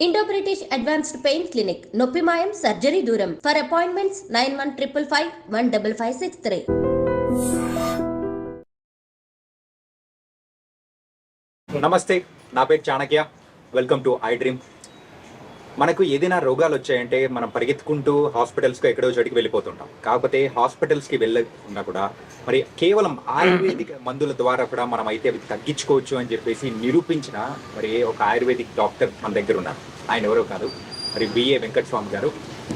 Indo British advanced pain clinic నొప్పి మాయం surgery దూరం. For appointments 9155515563. నమస్తే, నా పేరు Chanakya. Welcome to I dream. మనకు ఏదైనా రోగాలు వచ్చాయంటే మనం పరిగెత్తుకుంటూ హాస్పిటల్స్కి ఎక్కడో చోటికి వెళ్ళిపోతుంటాం. కాకపోతే హాస్పిటల్స్కి వెళ్ళకుండా కూడా మరి కేవలం ఆయుర్వేదిక్ మందుల ద్వారా కూడా మనం అయితే అవి తగ్గించుకోవచ్చు అని చెప్పేసి నిరూపించిన మరి ఒక ఆయుర్వేదిక్ డాక్టర్ మన దగ్గర ఉన్నారు. ఆయన ఎవరో కాదు, మరి బిఏ వెంకటస్వామి గారు.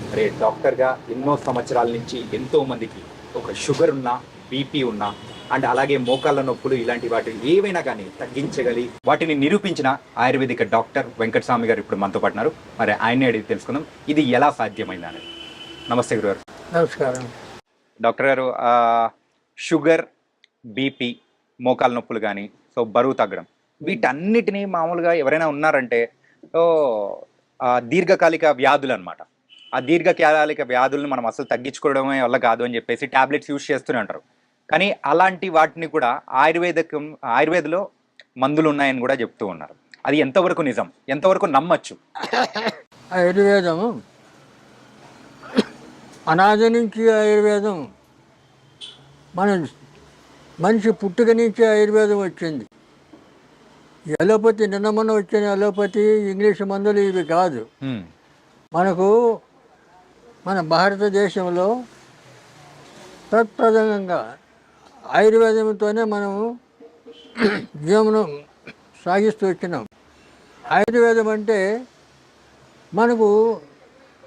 మరి డాక్టర్గా ఎన్నో సంవత్సరాల నుంచి ఎంతో మందికి ఒక షుగర్ ఉన్నా, బీపీ ఉన్నా అండ్ అలాగే మోకాళ్ళ నొప్పులు ఇలాంటి వాటిని ఏవైనా కానీ తగ్గించగలి వాటిని నిరూపించిన ఆయుర్వేదిక డాక్టర్ వెంకటస్వామి గారు ఇప్పుడు మనతో పాటున్నారు. మరి ఆయన్ని అడిగి తెలుసుకుందాం ఇది ఎలా సాధ్యమైంది అనేది. నమస్తే గురుగారు. నమస్కారం. డాక్టర్ గారు, షుగర్, బీపీ, మోకాళ్ళ నొప్పులు కానీ బరువు తగ్గడం వీటన్నిటినీ మామూలుగా ఎవరైనా ఉన్నారంటే దీర్ఘకాలిక వ్యాధులు అనమాట. ఆ దీర్ఘకాలిక వ్యాధులను మనం అసలు తగ్గించుకోవడమే వల్ల కాదు అని చెప్పేసి టాబ్లెట్స్ యూజ్ చేస్తూనే ఉంటారు. కానీ అలాంటి వాటిని కూడా ఆయుర్వేదలో మందులు ఉన్నాయని కూడా చెప్తూ ఉన్నారు. అది ఎంతవరకు నిజం, ఎంతవరకు నమ్మచ్చు? ఆయుర్వేదం అనాది నుంచి ఆయుర్వేదం మన మనిషి పుట్టుక నుంచి ఆయుర్వేదం వచ్చింది. అలోపతి నిన్న మొన్న వచ్చిన అలోపతి ఇంగ్లీష్ మందులు ఇవి కాదు. మనకు మన భారతదేశంలో తత్ప్రధానంగా ఆయుర్వేదంతోనే మనము జీవనం సాగిస్తూ వచ్చినాం. ఆయుర్వేదం అంటే మనకు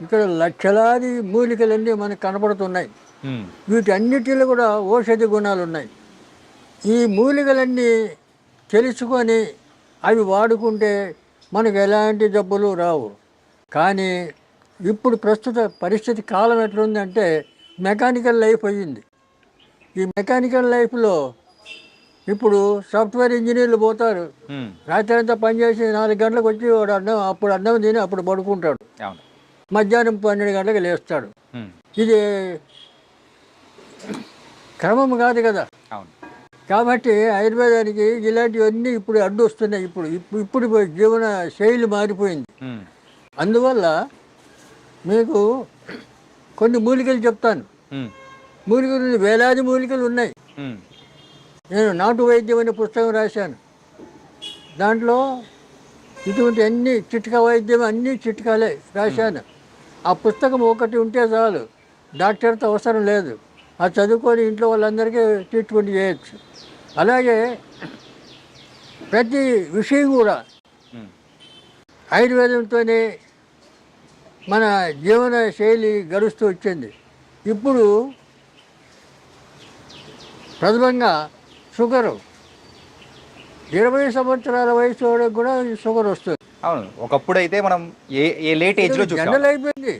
ఇక్కడ లక్షలాది మూలికలన్నీ మనకు కనపడుతున్నాయి. వీటన్నిటిలో కూడా ఔషధి గుణాలు ఉన్నాయి. ఈ మూలికలన్నీ తెలుసుకొని అవి వాడుకుంటే మనకు ఎలాంటి జబ్బులు రావు. కానీ ఇప్పుడు ప్రస్తుత పరిస్థితి కాలం ఎట్లుందంటే మెకానికల్ లైఫ్ అయ్యింది. ఈ మెకానికల్ లైఫ్లో ఇప్పుడు సాఫ్ట్వేర్ ఇంజనీర్లు పోతారు, రాత్రి అంతా పనిచేసి 4 గంటలకు వచ్చి వాడు అప్పుడు అన్నం తిని అప్పుడు పడుకుంటాడు, మధ్యాహ్నం 12 గంటలకు లేస్తాడు. ఇది క్రమం కాదు కదా. కాబట్టి ఆయుర్వేదానికి ఇలాంటివన్నీ ఇప్పుడు అడ్డు వస్తున్నాయి. ఇప్పుడు జీవన శైలి మారిపోయింది. అందువల్ల మీకు కొన్ని మూలికలు చెప్తాను. మూలికలు వేలాది మూలికలు ఉన్నాయి. నేను నాటు వైద్యం అనే పుస్తకం రాశాను. దాంట్లో ఇటువంటి అన్ని చిట్కా వైద్యం అన్ని చిట్కాలే రాశాను. ఆ పుస్తకం ఒకటి ఉంటే చాలు, డాక్టర్తో అవసరం లేదు. అది చదువుకొని ఇంట్లో వాళ్ళందరికీ ట్రీట్మెంట్ చేయొచ్చు. అలాగే ప్రతి విషయం కూడా ఆయుర్వేదంతోనే మన జీవన శైలి గడుస్తూ వచ్చింది. ఇప్పుడు ప్రథమంగా షుగరు 20 సంవత్సరాల వయసు వాళ్ళకి కూడా షుగర్ వస్తుంది. అవును, ఒకప్పుడు అయితే మనం ఏ లేట్ ఏజ్లో జనరల్ అయిపోయింది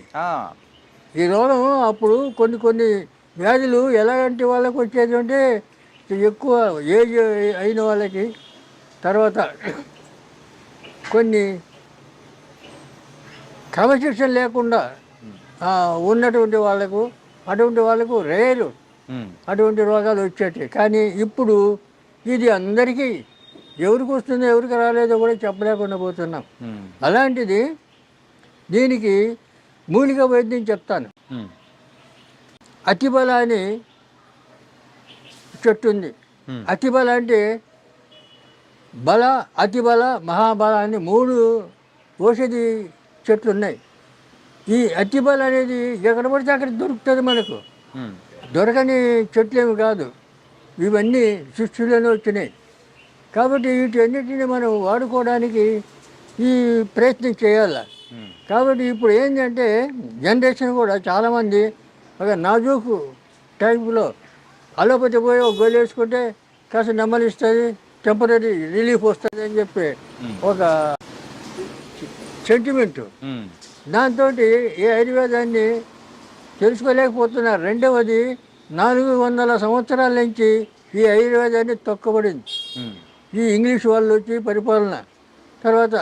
ఈ రోగం. అప్పుడు కొన్ని వ్యాధులు ఎలాంటి వాళ్ళకి వచ్చేది అంటే ఎక్కువ ఏజ్ అయిన వాళ్ళకి, తర్వాత కొన్ని క్రమశిక్షణ లేకుండా ఉన్నటువంటి వాళ్ళకు, అటువంటి వాళ్ళకు రేరు అటువంటి రోగాలు వచ్చేటి. కానీ ఇప్పుడు ఇది అందరికీ ఎవరికి వస్తుందో ఎవరికి రాలేదో కూడా చెప్పలేకుండా పోతున్నాం. అలాంటిది దీనికి మూలిక వైద్యం చెప్తాను. అతిబల అని చెట్టు ఉంది. అతిబల అంటే బల, అతిబల, మహాబల అని 3 ఔషధి చెట్లు ఉన్నాయి. ఈ అతిబల అనేది ఎక్కడ పడితే అక్కడ దొరుకుతుంది. మనకు దొరకని చెట్లేమి కాదు, ఇవన్నీ సృష్టిలోనే వచ్చినాయి. కాబట్టి వీటన్నిటిని మనం వాడుకోవడానికి ఈ ప్రయత్నం చేయాలి. కాబట్టి ఇప్పుడు ఏంటంటే జనరేషన్ కూడా చాలామంది ఒక నాజూకు టైంలో అలోపతి పోయి ఒక గోలు వేసుకుంటే కాస్త నెమ్మలిస్తుంది, టెంపరీ రిలీఫ్ వస్తుంది అని చెప్పి ఒక సెంటిమెంటు. దాంతో ఈ ఆయుర్వేదాన్ని తెలుసుకోలేకపోతున్నారు. రెండవది 400 సంవత్సరాల నుంచి ఈ ఆయుర్వేదాన్ని తొక్కబడింది. ఈ ఇంగ్లీష్ వాళ్ళు వచ్చి పరిపాలన తర్వాత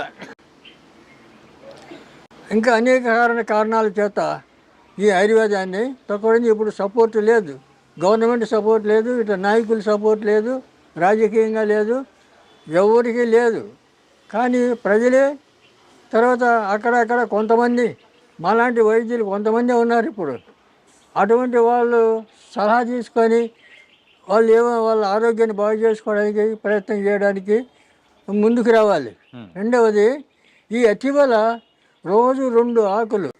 ఇంకా అనేక కారణాల చేత ఈ ఆయుర్వేదాన్ని తొక్కబడింది. ఇప్పుడు సపోర్ట్ లేదు, గవర్నమెంట్ సపోర్ట్ లేదు, ఇట్లా నాయకుల సపోర్ట్ లేదు, రాజకీయంగా లేదు, ఎవరికి లేదు. కానీ ప్రజలే తర్వాత అక్కడ కొంతమంది మాలాంటి వైద్యులు కొంతమంది ఉన్నారు ఇప్పుడు. అటువంటి వాళ్ళు సలహా తీసుకొని వాళ్ళు వాళ్ళ ఆరోగ్యాన్ని బాగు చేసుకోవడానికి ప్రయత్నం చేయడానికి ముందుకు రావాలి. రెండవది, ఈ అతిబల రోజు 2 ఆకులు,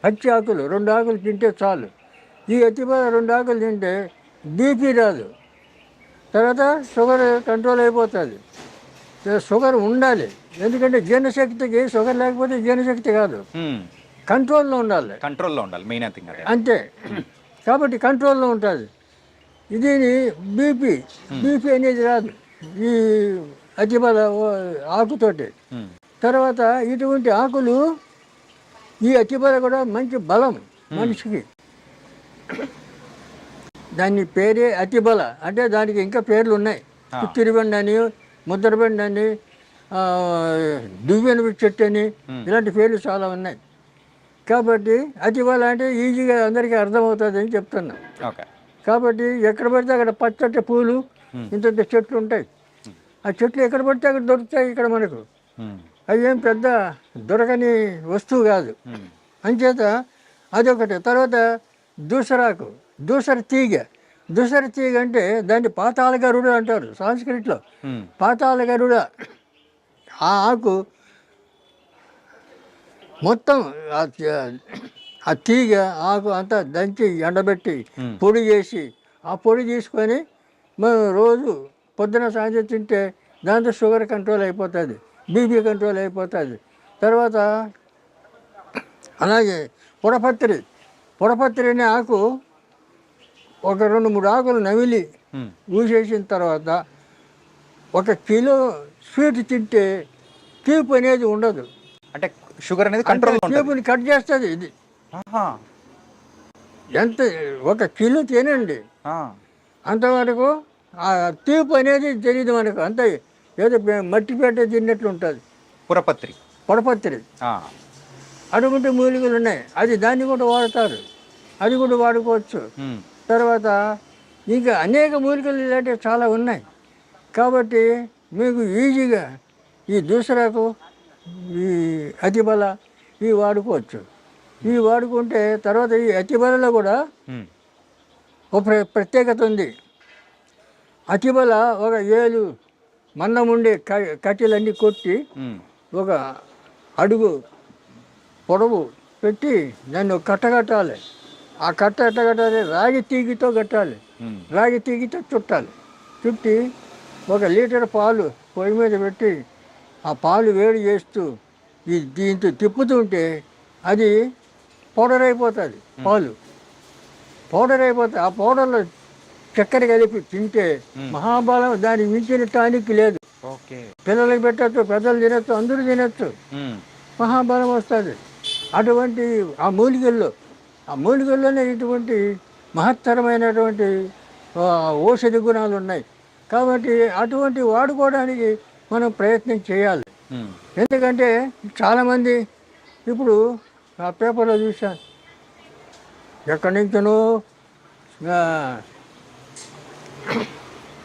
పచ్చి ఆకులు 2 ఆకులు తింటే చాలు. ఈ అతిబల 2 ఆకులు తింటే బీపీ రాదు, తర్వాత షుగర్ కంట్రోల్ అయిపోతుంది. షుగర్ ఉండాలి, ఎందుకంటే జీర్ణశక్తికి షుగర్ లేకపోతే జీర్ణశక్తి కాదు, కంట్రోల్లో ఉండాలి. మెయిన్ థింగ్ అంతే. కాబట్టి కంట్రోల్లో ఉంటుంది. దీని బీపీ అనేది రాదు ఈ అతిబల ఆకుతోటి. తర్వాత ఇటువంటి ఆకులు, ఈ అతిబల కూడా మంచి బలం మనిషికి. దాని పేరే అతిబల. అంటే దానికి ఇంకా పేర్లు ఉన్నాయి. తిరుబండి అని, ముద్రబండి అని, దువ్వెన చెట్టు అని, ఇలాంటి పేర్లు చాలా ఉన్నాయి. కాబట్టి అతిబల అంటే ఈజీగా అందరికీ అర్థమవుతుంది అని చెప్తున్నాం. కాబట్టి ఎక్కడ పడితే అక్కడ పచ్చటి పూలు, ఇంత చెట్లు ఉంటాయి. ఆ చెట్లు ఎక్కడ పడితే అక్కడ దొరుకుతాయి ఇక్కడ మనకు. అవి ఏం పెద్ద దొరకని వస్తువు కాదు. అంచేత అదొకటి. తర్వాత దూసరాకు, దూసర తీగ అంటే దాన్ని పాతాళ గరుడ అంటారు సంస్కృతిలో. పాతాళ గరుడ ఆ ఆకు మొత్తం ఆ తీగ ఆకు అంతా దంచి ఎండబెట్టి పొడి చేసి, ఆ పొడి తీసుకొని మనం రోజు పొద్దున సాయంత్రం తింటే దాంతో షుగర్ కంట్రోల్ అయిపోతుంది, బీపీ కంట్రోల్ అయిపోతుంది. తర్వాత అలాగే పొడపత్రి అనే ఆకు ఒక 2-3 ఆకులు నమిలి ఊసేసిన తర్వాత 1 కిలో స్వీట్ తింటే తీపి అనేది ఉండదు. అంటే షుగర్ అనేది కంట్రోల్, తీపిని కట్ చేస్తుంది ఇది. ఎంత 1 కిలో తినండి, అంతవరకు ఆ తీపి అనేది తెలియదు మనకు. అంత ఏదో మట్టిపేట తిన్నట్లు ఉంటుంది. పొడపత్రి అటువంటి మూలికలు ఉన్నాయి. అది దాన్ని కూడా వాడతారు, అది కూడా వాడుకోవచ్చు. తర్వాత ఇంకా అనేక మూలికలు ఇలాంటివి చాలా ఉన్నాయి. కాబట్టి మీకు ఈజీగా ఈ దూసరాకు, ఈ అతిబల ఇవి వాడుకోవచ్చు. ఇవి వాడుకుంటే తర్వాత ఈ అతిబలలో కూడా ఒక ప్రత్యేకత ఉంది. అతిబల ఒక 7 మందముండే కట్టెలన్నీ కొట్టి 1 అడుగు పొడవు పెట్టి దాన్ని కట్టగట్టాలి. ఆ కట్ట ఎట్ట కట్టాలి? రాగి తీగితో కట్టాలి. రాగి తీగితో చుట్టి 1 లీటర్ పాలు పొయ్యి మీద పెట్టి ఆ పాలు వేడి చేస్తూ దీంతో తిప్పుతుంటే అది పౌడర్ అయిపోతుంది. పాలు పౌడర్ అయిపోతుంది. ఆ పౌడర్లో చక్కెర కలిపి తింటే మహాబలం. దానికి మించిన టానిక్ లేదు. పిల్లలకి పెట్టచ్చు, పెద్దలు తినచ్చు, అందరూ తినచ్చు. మహాబలం వస్తుంది. అటువంటి ఆ మూలికల్లోనే ఇటువంటి మహత్తరమైనటువంటి ఔషధి గుణాలు ఉన్నాయి. కాబట్టి అటువంటి వాడుకోవడానికి మనం ప్రయత్నం చేయాలి. ఎందుకంటే చాలామంది ఇప్పుడు ఆ పేపర్లో చూశాను, ఎక్కడి నుంచో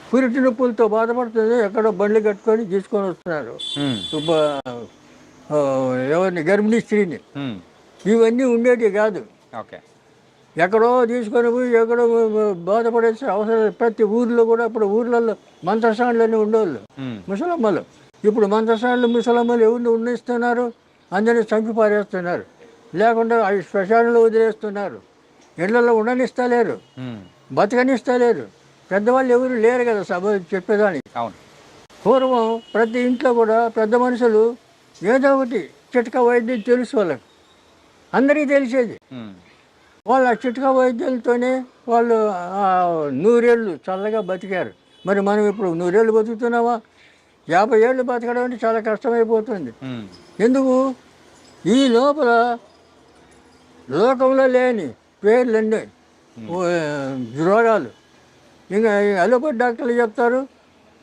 పురిటి నొప్పులతో బాధపడుతుంది, ఎక్కడో బండ్లు కట్టుకొని తీసుకొని వస్తున్నారు ఎవరిని, గర్భిణీ స్త్రీని. ఇవన్నీ ఉండేటివి కాదు. ఎక్కడో తీసుకొని పోయి ఎక్కడో బాధపడేసి అవసరం. ప్రతి ఊర్లో కూడా ఇప్పుడు ఊర్లలో మంత్రసానులన్నీ ఉండేవాళ్ళు ముసలమ్మలు. ఇప్పుడు మంత్రసానులు ముసలమ్మలు ఎవరిని ఉన్నిస్తున్నారు? అందరినీ చంపి పారేస్తున్నారు, లేకుండా అవి శ్మశానంలో వదిలేస్తున్నారు. ఇళ్లలో ఉండనిస్తలేరు, బతకనిస్తలేరు. పెద్దవాళ్ళు ఎవరు లేరు కదా సభ చెప్పేదానికి. పూర్వం ప్రతి ఇంట్లో కూడా పెద్ద మనుషులు ఏదో ఒకటి చిట్కా వైద్యం తెలుసు వాళ్ళకి, అందరికీ తెలిసేది. వాళ్ళు ఆ చిట్కా వైద్యులతోనే వాళ్ళు 100 ఏళ్ళు చల్లగా బతికారు. మరి మనం ఇప్పుడు 100 ఏళ్ళు బతుకుతున్నామా? 50 ఏళ్ళు బతకడం అంటే చాలా కష్టమైపోతుంది. ఎందుకు? ఈ లోపల లోకంలో లేని పేర్లన్నీ రోగాలు. ఇంకా అలోపతి డాక్టర్లు చెప్తారు,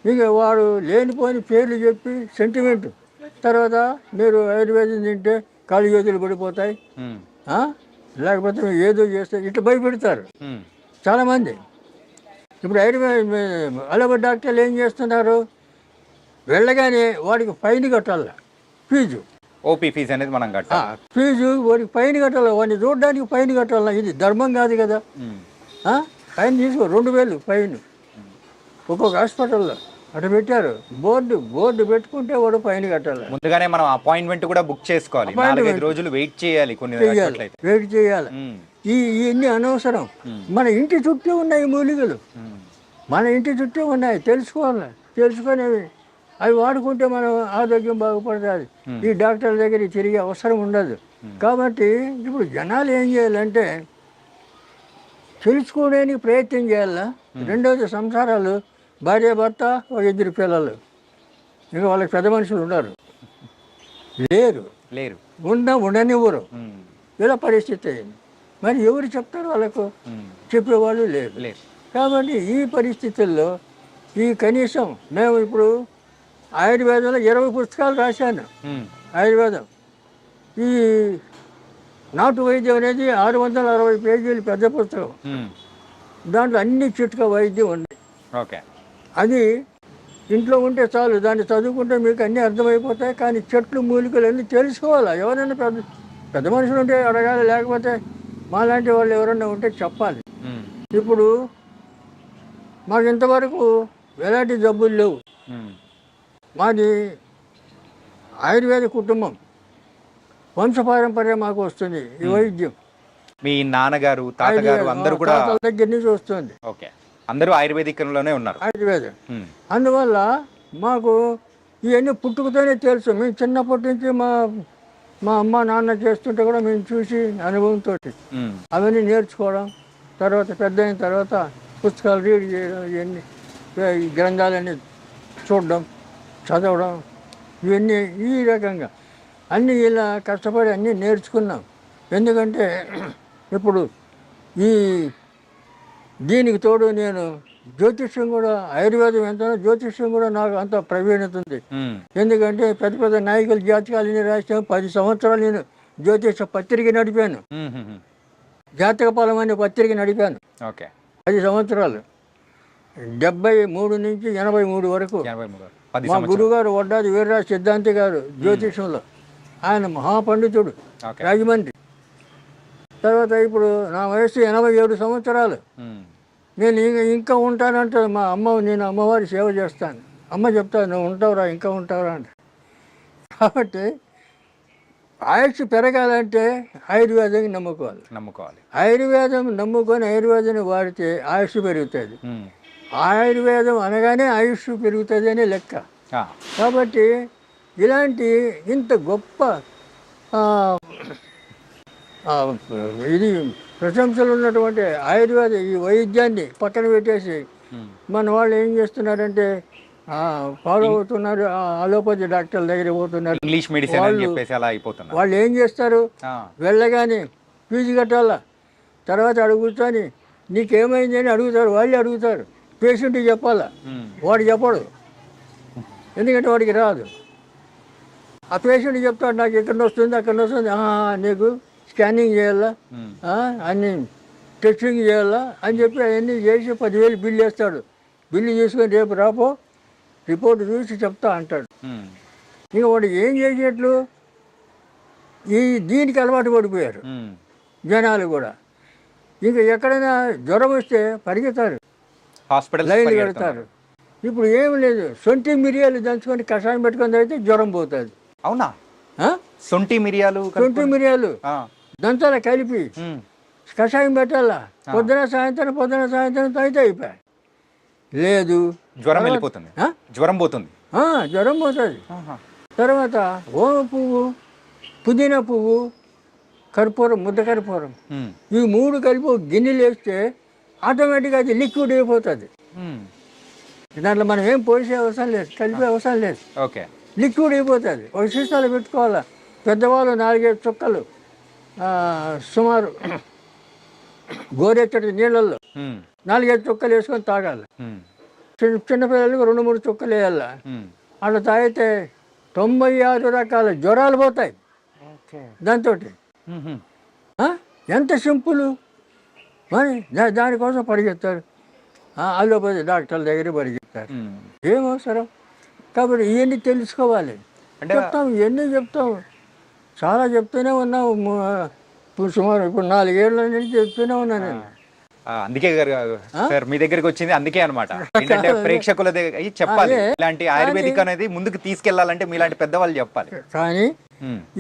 ఇంకా వాడు లేనిపోని పేర్లు చెప్పి సెంటిమెంట్. తర్వాత మీరు ఆయుర్వేదం తింటే కాళ్ళు చేతులు పడిపోతాయి, లేకపోతే ఏదో చేస్తే ఇట్లా భయపెడతారు చాలామంది. ఇప్పుడు అలోపతి డాక్టర్లు ఏం చేస్తున్నారు? వెళ్ళగానే వాడికి ఫైన్ కట్టాల. ఫీజు. ఓపీ ఫీజు అనేది మనం కట్టాలి. ఫీజు వాడికి ఫైన్ కట్టాలి, వాడిని చూడడానికి ఫైన్ కట్టాలి. ఇది ధర్మం కాదు కదా. ఫైన్ తీసుకో 2000 ఫైన్ ఒక్కొక్క హాస్పిటల్లో అటు పెట్టారు. బోర్డు పెట్టుకుంటే వాడు ఫైన్ కట్టాలి. ముందుగానే మనం అపాయింట్మెంట్ కూడా బుక్ చేసుకోవాలి. 4-5 రోజులు వెయిట్ చేయాలి. వెయిట్ చేయాలి. ఇవన్నీ అనవసరం. మన ఇంటి చుట్టూ ఉన్నాయి మూలికలు, మన ఇంటి చుట్టూ ఉన్నాయి. తెలుసుకోవాలి. తెలుసుకునేవి అవి వాడుకుంటే మనం ఆరోగ్యం బాగుపడుతుంది. ఈ డాక్టర్ల దగ్గర తిరిగే అవసరం ఉండదు. కాబట్టి ఇప్పుడు జనాలు ఏం చేయాలంటే తెలుసుకోవడానికి ప్రయత్నం చేయాలా. రెండవది సంసారాలు, భార్య భర్త, ఒక 2 పిల్లలు, ఇంకా వాళ్ళకి పెద్ద మనుషులు ఉన్నారు లేరు ఉండనివ్వరు. ఇలా పరిస్థితి అయింది. మరి ఎవరు చెప్తారు వాళ్ళకు? చెప్పేవాళ్ళు లేరు. కాబట్టి ఈ పరిస్థితుల్లో ఈ కనీసం మేము ఇప్పుడు ఆయుర్వేదంలో 20 పుస్తకాలు రాశాను. ఆయుర్వేదం ఈ నాటు వైద్యం అనేది 660 పేజీలు పెద్ద పుస్తకం. దాంట్లో అన్ని చిట్కా వైద్యం ఉంది. అది ఇంట్లో ఉంటే చాలు, దాన్ని చదువుకుంటే మీకు అన్నీ అర్థమైపోతాయి. కానీ చెట్లు మూలికలు అన్నీ తెలుసుకోవాలి. ఎవరైనా పెద్ద మనుషులు ఉంటే అడగాలి, లేకపోతే మాలాంటి వాళ్ళు ఎవరైనా ఉంటే చెప్పాలి. ఇప్పుడు మాకు ఇంతవరకు ఎలాంటి జబ్బులు లేవు. మాది ఆయుర్వేద కుటుంబం, వంశపారంపర్యం మాకు వస్తుంది ఈ వైద్యం. మీ నాన్నగారు, తాతగారు అందరూ కూడా దగ్గర నుంచి వస్తుంది. అందరూ ఆయుర్వేదికంలోనే ఉన్నారు. ఆయుర్వేదం. అందువల్ల మాకు ఇవన్నీ పుట్టుకతోనే తెలుసు. మేము చిన్నప్పటి నుంచి మా అమ్మ నాన్న చేస్తుంటే కూడా మేము చూసి అనుభవంతో అవన్నీ నేర్చుకోవడం, తర్వాత పెద్ద అయిన తర్వాత పుస్తకాలు రీడ్ చేయడం, ఇవన్నీ ఈ గ్రంథాలన్నీ చూడడం, చదవడం, ఇవన్నీ ఈ రకంగా అన్నీ ఇలా కష్టపడి అన్నీ నేర్చుకున్నాం. ఎందుకంటే ఇప్పుడు ఈ దీనికి తోడు నేను జ్యోతిష్యం కూడా, ఆయుర్వేదం ఎంత జ్యోతిష్యం కూడా నాకు అంత ప్రవీణత ఉంది. ఎందుకంటే పెద్ద నాయకుల జాతకాలు రాసాను. 10 సంవత్సరాలు నేను జ్యోతిష పత్రిక నడిపాను. జాతక ఫలం అనే పత్రిక నడిపాను 10 సంవత్సరాలు. 73 నుంచి 83 వరకు. మా గురుగారు వడ్డాది వీర్రాజు సిద్ధాంతి గారు జ్యోతిషంలో, ఆయన మహాపండితుడు, రాజమండ్రి. తర్వాత ఇప్పుడు నా వయసు 87 సంవత్సరాలు. నేను ఇంకా ఉంటానంటే మా అమ్మ, నేను అమ్మవారి సేవ చేస్తాను. అమ్మ చెప్తాను, నువ్వు ఉంటావురా, ఇంకా ఉంటావురా అంటే. కాబట్టి ఆయుష్ పెరగాలంటే ఆయుర్వేదాన్ని నమ్ముకోవాలి. ఆయుర్వేదం నమ్ముకొని ఆయుర్వేదాన్ని వాడితే ఆయుష్ పెరుగుతుంది. ఆయుర్వేదం అనగానే ఆయుష్ పెరుగుతుంది అనే లెక్క. కాబట్టి ఇలాంటి ఇంత గొప్ప ఇది ప్రశంసలు ఉన్నటువంటి ఆయుర్వేద ఈ వైద్యాన్ని పక్కన పెట్టేసి మన వాళ్ళు ఏం చేస్తున్నారంటే ఫాలో అవుతున్నారు. అలోపతి డాక్టర్ల దగ్గర పోతున్నారు. ఇంగ్లీష్ మెడిసిన్ అని చెప్పేసి అలా అయిపోతున్నారు. వాళ్ళు ఏం చేస్తారు, వెళ్ళగానే ఫీజు కట్టాలా, తర్వాత అడుగుతాని నీకేమైంది అని అడుగుతారు. వాళ్ళే అడుగుతారు. పేషెంట్కి చెప్పాలా, వాడు చెప్పడు, ఎందుకంటే వాడికి రాదు. ఆ పేషెంట్ చెప్తాడు, నాకు ఎక్కడ వస్తుంది అక్కడ వస్తుంది, నీకు స్కానింగ్ చేయాలా, అన్ని టెస్టింగ్ చేయాలా అని చెప్పి అవన్నీ చేసి 10,000 బిల్లు వేస్తాడు. బిల్లు తీసుకొని రేపు రాపో రిపోర్ట్ చూసి చెప్తా అంటాడు. ఇంకా వాడు ఏం చేసేట్లు దీనికి అలవాటు పడిపోయారు జనాలు కూడా. ఇంకా ఎక్కడైనా జ్వరం వస్తే పరిగెత్తారు, లైన్లు కడతారు. ఇప్పుడు ఏమి లేదు, సొంటి మిరియాలు దంచుకొని కషాయం పెట్టుకొని అయితే జ్వరం పోతుంది. అవునా? సొంటి మిరియాలు దంచాల కలిపి కషాయం పెట్టాలా, పొద్దున సాయంత్రం అయితే అయిపోయి. లేదు, జ్వరం వెళ్ళిపోతుంది, జ్వరం పోతుంది. తర్వాత ఓమ పువ్వు, పుదీనా పువ్వు, కర్పూరం, ముద్ద కర్పూరం, ఈ 3 కలిపి గిన్నెలు వేస్తే ఆటోమేటిక్గా అది లిక్విడ్ అయిపోతుంది. దాంట్లో మనం ఏం పోసే అవసరం లేదు, కలిపే అవసరం లేదు, లిక్విడ్ అయిపోతుంది. ఒక సీసాలో పెట్టుకోవాలా. పెద్దవాళ్ళు 4-5 చుక్కలు సుమారు గోరెచ్చటి నీళ్ళల్లో 4-5 చుక్కలు వేసుకొని తాగాలి. చిన్నపిల్లలకు 2-3 చుక్కలు వేయాల. అట్లా తాగితే 96 రకాల జ్వరాలు పోతాయి దాంతో. ఎంత సింపుల్. మరి దానికోసం పరిగెత్తారు, అలోపతి డాక్టర్ల దగ్గర పరిగెత్తారు. ఏం అవసరం? కాబట్టి ఇవన్నీ తెలుసుకోవాలి. అంటే చెప్తాం, ఇవన్నీ చెప్తాం, చాలా చెప్తూనే ఉన్నాం. ఇప్పుడు సుమారు ఇప్పుడు 4 ఏళ్ళ నుంచి చెప్తూనే ఉన్నాను నేను. అందుకే సార్ మీ దగ్గరికి వచ్చింది అందుకే అనమాట. ఏంటంటే ప్రేక్షకుల దగ్గర చెప్పాలి, ఇలాంటి ఆయుర్వేదిక్ అనేది ముందుకు తీసుకెళ్లాలంటే మీలాంటి పెద్దవాళ్ళు చెప్పాలి. కానీ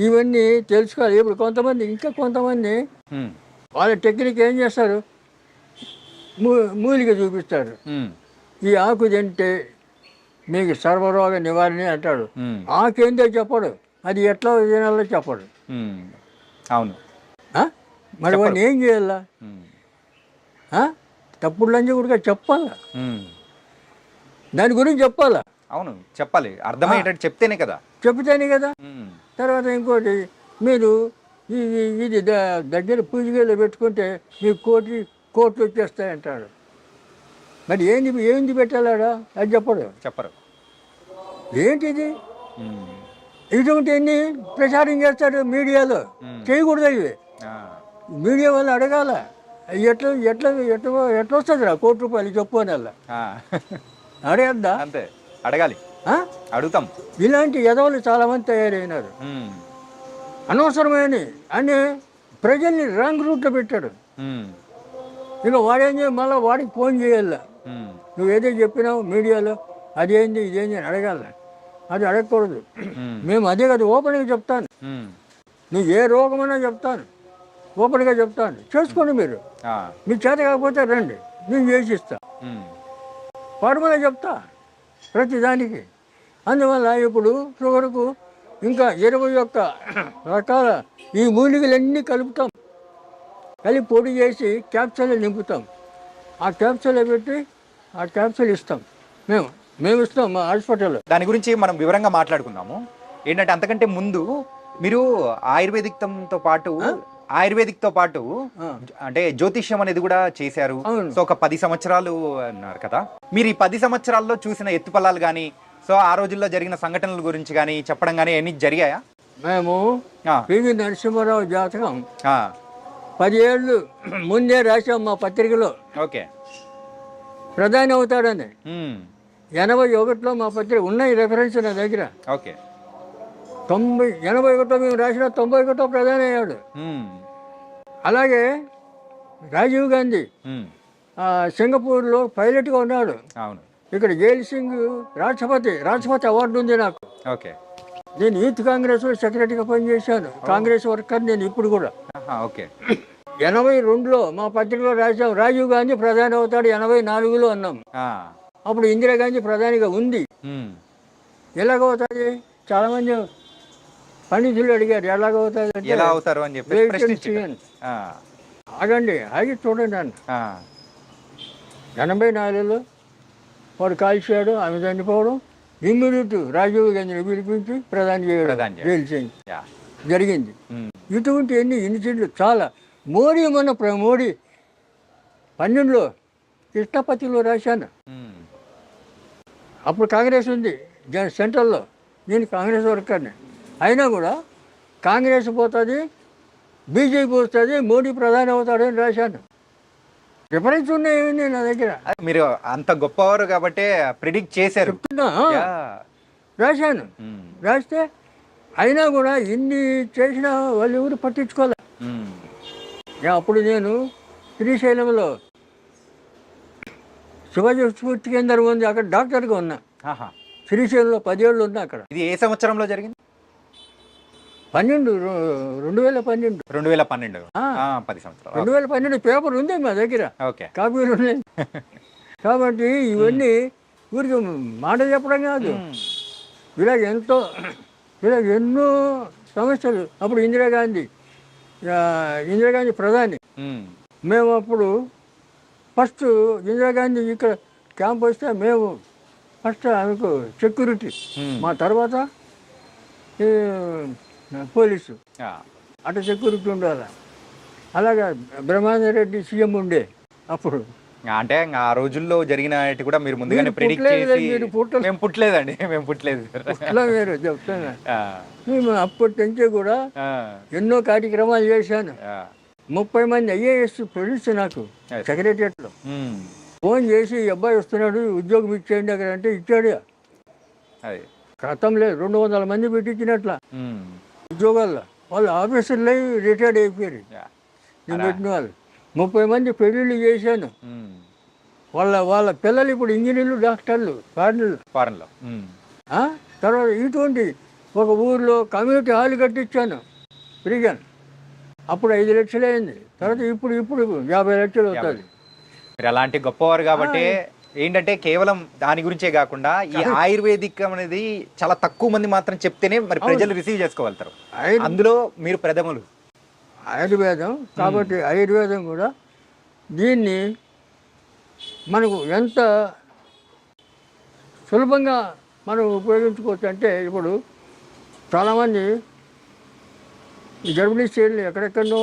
ఇవన్నీ తెలుసుకోవాలి. ఇప్పుడు కొంతమంది వాళ్ళ టెక్నిక్ ఏం చేస్తారు, మూలిక చూపిస్తారు. ఈ ఆకు తింటే మీకు సర్వరోగ నివారణ అంటాడు. ఆకేందో చెప్పడు, అది ఎట్లా తినాలో చెప్పడు. అవును, మరి వాడిని ఏం చేయాలా? తప్పుడు లంచి కూడా చెప్పాలా, దాని గురించి చెప్పాలా. అవును, చెప్పాలి, అర్థమయ్యేటట్టు చెప్తేనే కదా. తర్వాత ఇంకోటి, మీరు ఇది దగ్గర పూజగేలో పెట్టుకుంటే మీకు కోట్లు వచ్చేస్తాయంటాడు. మరి ఏంది పెట్టాలాడా, అది చెప్పరు. ఏంటిది? ఇటువంటివన్నీ ప్రచారం చేస్తాడు మీడియాలో. చేయకూడదు ఇవి. మీడియా వాళ్ళు అడగాల, ఎట్లా ఎట్లా ఎట్లా ఎట్లా వస్తుంది రా ₹1 చెప్పు అని అలా అడగద్దా? అంతే, అడగాలి, అడుగుతాం. ఇలాంటి ఎదవలు చాలా మంది తయారైనారు, అనవసరమైన అని ప్రజల్ని రాంగ్ రూట్లో పెట్టాడు. ఇక వాడేం చేయాలి, మళ్ళీ వాడికి ఫోన్ చేయాల. నువ్వు ఏదో చెప్పినావు మీడియాలో, అదేంది ఇదేంది అని అడగాల. అది అడగకూడదు. మేము అదే కదా ఓపెన్గా చెప్తాను. నువ్వు ఏ రోగమైనా చెప్తాను, ఓపెన్గా చెప్తాను, చేసుకోండి. మీరు మీ చేత కాకపోతే రండి, నేను చేసిస్తా. ఫార్ములా చెప్తా ప్రతిదానికి. అందువల్ల ఇప్పుడు షుగర్కు ఇంకా 21 రకాల ఈ మూలికలన్నీ కలుపుతాం. కలిపి పొడి చేసి క్యాప్సూల్ నింపుతాం. ఆ క్యాప్సూల్ పెట్టి ఆ క్యాప్సూల్ ఇస్తాం. మేము ఇస్తాం మా హాస్పిటల్లో. దాని గురించి మనం వివరంగా మాట్లాడుకుందాము. ఏంటంటే అంతకంటే ముందు మీరు ఆయుర్వేదిక్తో పాటు అంటే జ్యోతిష్యం అనేది కూడా చేశారు. సో ఒక 10 సంవత్సరాలు అన్నారు కదా. మీరు ఈ 10 సంవత్సరాల్లో చూసిన ఎత్తుపల్లాలు కానీ, సో ఆ రోజుల్లో జరిగిన సంఘటనల గురించి కానీ చెప్పడం కానీ అన్ని జరిగాయా? మేము పివి నరసింహారావు జాతకం 10 ఏళ్ళు ముందే రాసాం మా పత్రికలో. ఓకే, ప్రధాని అవుతాడని. 81లో మా పత్రిక ఉన్నాయి రెఫరెన్స్ నా దగ్గర. ఓకే, 81 మేము రాసిన 91 ప్రధాని అయ్యాడు. అలాగే రాజీవ్ గాంధీ సింగపూర్లో పైలట్గా ఉన్నాడు. అవును. ఇక్కడ జైల్ సింగ్ రాష్ట్రపతి అవార్డు ఉంది నాకు. ఓకే, నేను యూత్ కాంగ్రెస్ సెక్రటరీగా పనిచేశాను. కాంగ్రెస్ వర్కర్ నేను ఇప్పుడు కూడా. ఓకే, 82లో మా పత్రికలో రాసాం రాజీవ్ గాంధీ ప్రధాని అవుతాడు 84లో అన్నాం. అప్పుడు ఇందిరాగాంధీ ప్రధానిగా ఉంది. ఎలాగవుతుంది? చాలా మంది పండితులు అడిగారు ఎలాగవుతుంది, ఎలా అవుతారు అని చెప్పి. ఆగండి, ఆగి చూడండి అన్న. 84లో వాడు కాల్చాడు, ఆమె చనిపోవడం, ఇమ్మీడియట్ రాజీవ్ గాంధీని పిలిపించి ప్రధాని చేయడం జరిగింది. ఇటువంటి ఇన్సిడెంట్లు చాలా. మోడీ 12లో కృష్ణపతిలో రాశాను. అప్పుడు కాంగ్రెస్ ఉంది సెంట్రల్లో, నేను కాంగ్రెస్ వర్కర్ని. అయినా కూడా కాంగ్రెస్ పోతుంది, బీజేపీ వస్తుంది, మోడీ ప్రధాని అవుతాడు అని రాశాను. రిఫరెన్స్ ఉన్నాయేమి నా దగ్గర. మీరు అంత గొప్పవారు కాబట్టి ప్రిడిక్ట్ చేశారు. రాశాను. రాస్తే అయినా కూడా ఇన్ని చేసినా వాళ్ళు ఎవరు పట్టించుకోలే. అప్పుడు నేను శ్రీశైలంలో శివాజీ స్ఫూర్తి కేంద్రం ఉంది, అక్కడ డాక్టర్గా ఉన్నా. శ్రీశైలంలో 10 ఏళ్ళు ఉన్నా అక్కడ. ఇది ఏ సంవత్సరంలో జరిగింది? 2012. 10 సంవత్సరాలు. 2012 పేపర్ ఉంది మా దగ్గర, కాపీలు ఉన్నాయి. కాబట్టి ఇవన్నీ ఊరికి మాట చెప్పడం కాదు, ఇలాగ ఎన్నో సమస్యలు. అప్పుడు ఇందిరాగాంధీ ప్రధాని. మేము అప్పుడు ఫస్ట్ ఇందిరాగాంధీ ఇక్కడ క్యాంప్ వస్తే మేము ఫస్ట్ ఆమెకు సెక్యూరిటీ, మా తర్వాత పోలీసు, అటు సెక్యూరిటీ ఉండాలి. అలాగా బ్రహ్మానందరెడ్డి సీఎం ఉండే అప్పుడు. అంటే ఆ రోజుల్లో జరిగిన కూడా మీరు ముందుగానే ప్రెడిక్ట్ చేసి. మేము పుట్టలేదండి, మేము పుట్టలేదు. మీరు చెప్తాను, మేము అప్పటి నుంచే కూడా ఎన్నో కార్యక్రమాలు చేశాను. 30 మంది IAS ఫ్రెండ్స్ నాకు సెక్రటరియట్లో ఫోన్ చేసి, అబ్బాయి వస్తున్నాడు ఉద్యోగం ఇచ్చేయండి అక్కడ అంటే ఇచ్చాడు. క్రితం లేదు 200 మంది పెట్టించినట్ల ఉమ్. ఉద్యోగాల్లో వాళ్ళు ఆఫీసర్లు రిటైర్డ్ అయిపోయారు. యా. నేను పెట్టిన వాళ్ళు 30 మంది పెళ్ళిళ్ళు చేశాను. ఉమ్. వాళ్ళ పిల్లలు ఇప్పుడు ఇంజనీర్లు, డాక్టర్లు, ఫారిన్లు. ఫారెన్లో. ఉమ్. తర్వాత ఇటువంటి ఒక ఊర్లో కమ్యూనిటీ హాల్ కట్టించాను ఫ్రీగా. అప్పుడు 5 లక్షలు అయింది. తర్వాత ఇప్పుడు 50 లక్షలు అవుతుంది. మీరు అలాంటి గొప్పవారు కాబట్టి ఏంటంటే కేవలం దాని గురించే కాకుండా ఈ ఆయుర్వేదిక్ అనేది చాలా తక్కువ మంది మాత్రం చెప్తేనే మరి ప్రజలు రిసీవ్ చేసుకోగలుగుతారు. అందులో మీరు ప్రథములు. ఆయుర్వేదం కాబట్టి ఆయుర్వేదం కూడా దీన్ని మనకు ఎంత సులభంగా మనం ఉపయోగించుకోవచ్చు అంటే, ఇప్పుడు చాలామంది ఈ గర్భిణీ స్త్రీలు ఎక్కడెక్కడో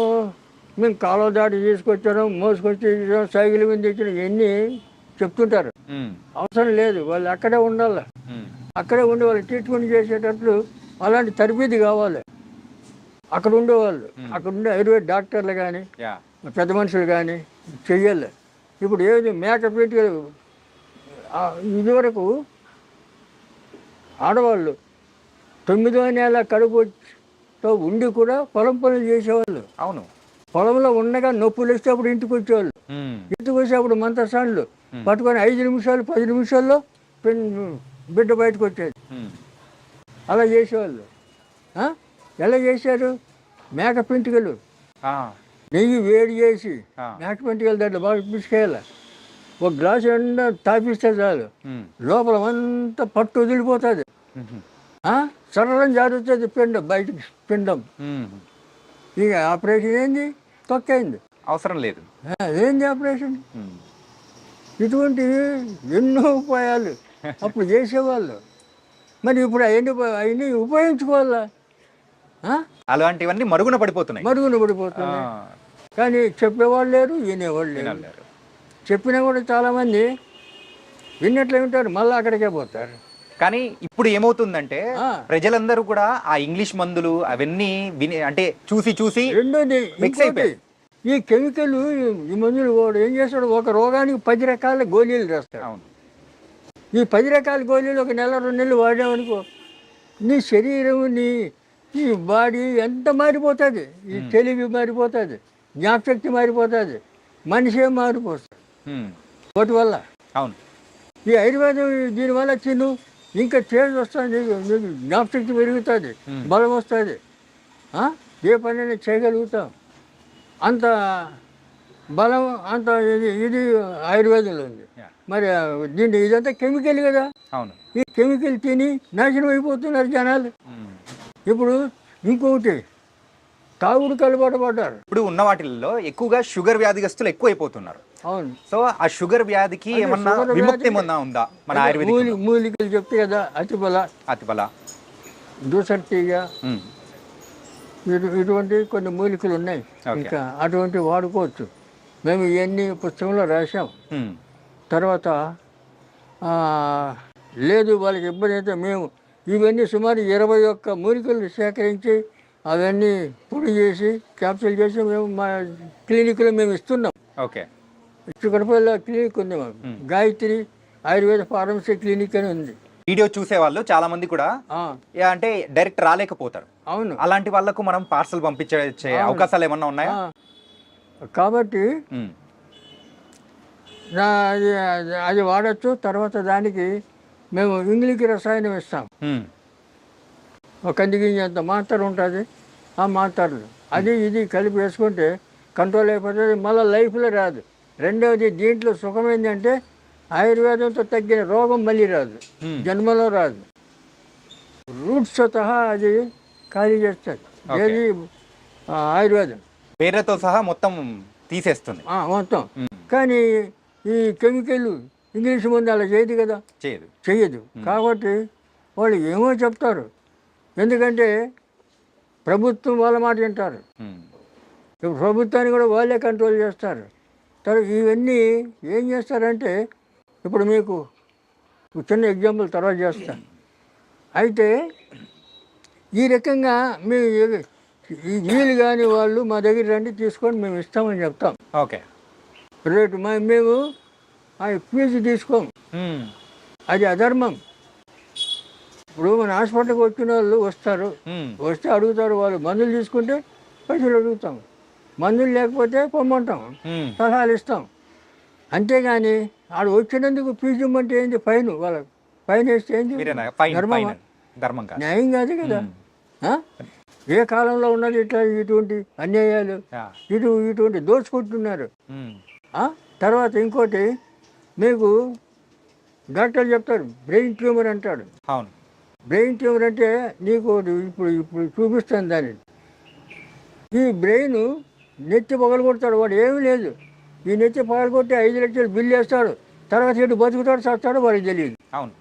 మేము కాలువ దాటి తీసుకొచ్చాను, మోసుకొచ్చి సైకిల్ మీద తెచ్చిన ఇవన్నీ చెప్తుంటారు. అవసరం లేదు, వాళ్ళు అక్కడే ఉండాలి. అక్కడే ఉండి వాళ్ళు ట్రీట్మెంట్ చేసేటట్లు అలాంటి తరబీదు కావాలి. అక్కడ ఉండేవాళ్ళు, అక్కడ ఉండే ఆయుర్వేద డాక్టర్లు కానీ పెద్ద మనుషులు కానీ చెయ్యాలి. ఇప్పుడు ఏది మేకప్ పెట్టి ఇదివరకు ఆడవాళ్ళు 9వ నెల కడుపుతో ఉండి కూడా పొలం పనులు చేసేవాళ్ళు. అవును, పొలంలో ఉండగా నొప్పులు వస్తే అప్పుడు ఇంటికి వచ్చేవాళ్ళు. ఇంటికి వచ్చి అప్పుడు మంత్రసాన్లు పట్టుకొని 5 నిమిషాలు 10 నిమిషాల్లో బిడ్డ బయటకు వచ్చేది. అలా చేసేవాళ్ళు. ఎలా చేశారు? మేక పెంటికలు నెయ్యి వేడి చేసి మేక పెంటికలు దాంట్లో బాగా పిసుకేయాలి. ఒక గ్లాసు ఎండ తాపిస్తే చాలు, లోపల అంతా పట్టు వదిలిపోతుంది. సరళం జారుతుంది పిండం, బయటకు పిండం. ఇక ఆపరేషన్ ఏంది? తొక్కైంది, అవసరం లేదు. ఏంది ఆపరేషన్? ఇటువంటివి ఎన్నో ఉపాయాలు అప్పుడు చేసేవాళ్ళు. మరి ఇప్పుడు అవన్నీ ఉపయోగించుకోవాలా? అలాంటివన్నీ మరుగున పడిపోతున్నాయి. కానీ చెప్పేవాళ్ళు లేరు, వినేవాళ్ళు లేరు. చెప్పినా కూడా చాలామంది విన్నట్లే ఉంటారు, మళ్ళీ అక్కడికే పోతారు. కానీ ఇప్పుడు ఏమవుతుందంటే ప్రజలందరూ కూడా ఆ ఇంగ్లీష్ మందులు అవన్నీ అంటే చూసి రెండోది ఈ కెమికల్, ఈ మందులు కూడా ఏం చేస్తాడు, ఒక రోగానికి 10 రకాల గోళీలు రాస్తాడు. ఈ 10 రకాల గోళీలు ఒక నెల 2 నెలలు వాడామనుకో, నీ శరీరం ఈ బాడీ ఎంత మారిపోతుంది. ఈ తెలివి మారిపోతుంది, జ్ఞాపశక్తి మారిపోతుంది, మనిషే మారిపోతుంది వాటి వల్ల. అవును, ఈ ఆయుర్వేదం దీనివల్ల ఇంకా చేంజ్ వస్తుంది, నీకు జ్ఞాపశక్తి పెరుగుతుంది, బలం వస్తుంది, ఏ పనైనా చేయగలుగుతాం. అంత బలం అంత ఇది ఆయుర్వేదంలో ఉంది. మరి ఇదంతా కెమికల్ కదా. ఈ కెమికల్ తిని నాశనం అయిపోతున్నారు జనాలు. ఇప్పుడు ఇంకొకటి తాగుడు అలవాటు పడ్డారు. ఇప్పుడు ఉన్న వాటిల్లో ఎక్కువగా షుగర్ వ్యాధిగ్రస్తులు ఎక్కువ అయిపోతున్నారు. అవును. సో ఆ షుగర్ వ్యాధికి ఏమన్నా విముక్తి ఏమన్నా ఉందా మన ఆయుర్వేదిక్? మూలికలు చెప్తే కదా, అతిబల, దూసర్టీగా ఇటువంటి కొన్ని మూలికలు ఉన్నాయి. ఇంకా అటువంటి వాడుకోవచ్చు. మేము ఇవన్నీ పుస్తకంలో రాసాం. తర్వాత లేదు వాళ్ళకి ఇబ్బంది అయితే మేము ఇవన్నీ సుమారు 21 మూలికలు సేకరించి అవన్నీ పొడి చేసి క్యాప్సూల్ చేసి మేము మా క్లినిక్లో మేము ఇస్తున్నాం. ఓకే, చిక్కడపల్లిలో క్లినిక్ ఉంది మాకు, గాయత్రి ఆయుర్వేద ఫార్మసీ క్లినిక్ అని ఉంది. వీడియో చూసే వాళ్ళు చాలా మంది కూడా అంటే డైరెక్ట్ రాలేకపోతారు. అవును, అలాంటి వాళ్ళకు మనం పార్సల్ పంపించే అవకాశాలు ఏమన్నా ఉన్నాయా? కాబట్టి అది వాడచ్చు. తర్వాత దానికి మేము ఇంగ్లీష్ రసాయనం ఇస్తాం. ఒక కందిగింజ అంత మాత్ర ఉంటుంది. ఆ మాత్రలు అది ఇది కలిపి వేసుకుంటే కంట్రోల్ అయిపోతుంది, మళ్ళీ లైఫ్లో రాదు. రెండవది దీంట్లో సుఖం ఏంటంటే ఆయుర్వేదంతో తగ్గిన రోగం మళ్ళీ రాదు, జన్మలో రాదు. రూట్స్ సహా అది ఖాళీ చేస్తుంది. ఏది ఆయుర్వేదం పేరుతో సహా మొత్తం తీసేస్తుంది మొత్తం. కానీ ఈ కెమికల్ ఇంగ్లీష్ మందు అలా చేయదు కదా, చెయ్యదు. కాబట్టి వాళ్ళు ఏమో చెప్తారు, ఎందుకంటే ప్రభుత్వం వాళ్ళ మాట వింటారు. ఇప్పుడు ప్రభుత్వాన్ని కూడా వాళ్ళే కంట్రోల్ చేస్తారు. తర్వాత ఇవన్నీ ఏం చేస్తారంటే, ఇప్పుడు మీకు చిన్న ఎగ్జాంపుల్ తర్వాత చేస్తాను. అయితే ఈ రకంగా మీ వీలు కాని వాళ్ళు మా దగ్గర రండి, తీసుకొని మేము ఇస్తామని చెప్తాం. ఓకే, రేటు మేము ఫీజు తీసుకోము, అది అధర్మం. ఇప్పుడు మన హాస్పిటల్కి వచ్చిన వాళ్ళు వస్తారు, వస్తే అడుగుతారు, వాళ్ళు మందులు తీసుకుంటే పైసలు అడుగుతాం, మందులు లేకపోతే పొమ్మంటాం, సలహాలు ఇస్తాం. అంతేగాని ఆడు వచ్చినందుకు ఫీజు ఇమ్మంటే ఏంది, ఫైన్, వాళ్ళకి ఫైన్ వేస్తే ఏంది, ధర్మం న్యాయం కాదు కదా. ఏ కాలంలో ఉన్నది ఇట్లా ఇటువంటి అన్యాయాలు, ఇటువంటి దోచుకుంటున్నారు. తర్వాత ఇంకోటి మీకు డాక్టర్ చెప్తారు బ్రెయిన్ ట్యూమర్ అంటాడు. అవును, బ్రెయిన్ ట్యూమర్ అంటే నీకు ఇప్పుడు చూపిస్తాను దాన్ని. ఈ బ్రెయిన్ నెత్తి పగలగొడతాడు, వాడు ఏమీ లేదు, ఈ నెత్తి పగలగొట్టి 5 లక్షలు బిల్లు వేస్తాడు, తర్వాత ఇటు బతుకుతాడు చస్తాడు వాడికి తెలియదు. అవును,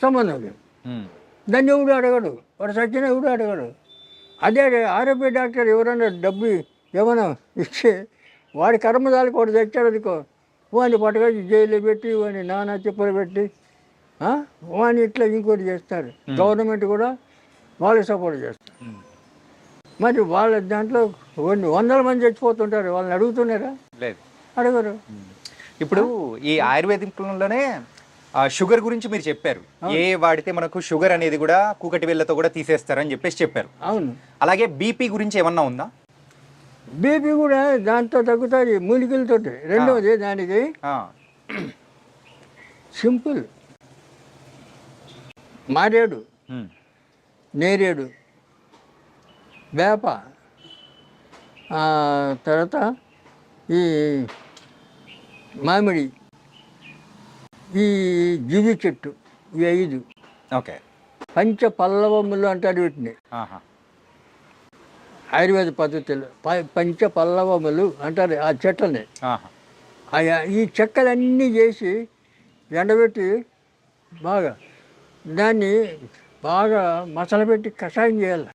సంబంధం లేదు. దాన్ని ఎవడు అడగడు, వాడు చచ్చిన ఎవడు అడగడు. అదే ఆరోగ్య డాక్టర్ ఎవరైనా డబ్బు ఏమైనా ఇస్తే వాడి కర్మదాలకు వాడు తెచ్చాడు అనుకో, వాడిని పట్టుకొని జైలు పెట్టి వాడిని నానా చెప్పులు పెట్టి వాడిని ఇట్లా ఇంకోటి చేస్తారు. గవర్నమెంట్ కూడా వాళ్ళకి సపోర్ట్ చేస్తారు. మరి వాళ్ళ దాంట్లో కొన్ని 100 మంది చచ్చిపోతుంటారు, వాళ్ళని అడుగుతున్నారా? లేదు, అడగరు. ఇప్పుడు ఈ ఆయుర్వేదిక్లోనే షుగర్ గురించి మీరు చెప్పారు, ఏ వాడితే మనకు షుగర్ అనేది కూడా కూకటి వేళ్ళతో కూడా తీసేస్తారని చెప్పేసి చెప్పారు. అవును. అలాగే బీపీ గురించి ఏమన్నా ఉందా? బీపీ కూడా దాంతో తగ్గుతుంది మూలికలతో. రెండవది దానికి సింపుల్, మారేడు, నేరేడు, వేప, తర్వాత ఈ మామిడి, ఈ జివి చెట్టు, ఈ 5. ఓకే. పంచ పల్లవములు అంటారు వీటిని ఆయుర్వేద పద్ధతిలో. పంచ పల్లవములు అంటారు ఆ చెట్లని. ఈ చెక్కలన్నీ చేసి ఎండబెట్టి బాగా దాన్ని బాగా మసలబెట్టి కషాయం చేయాలి.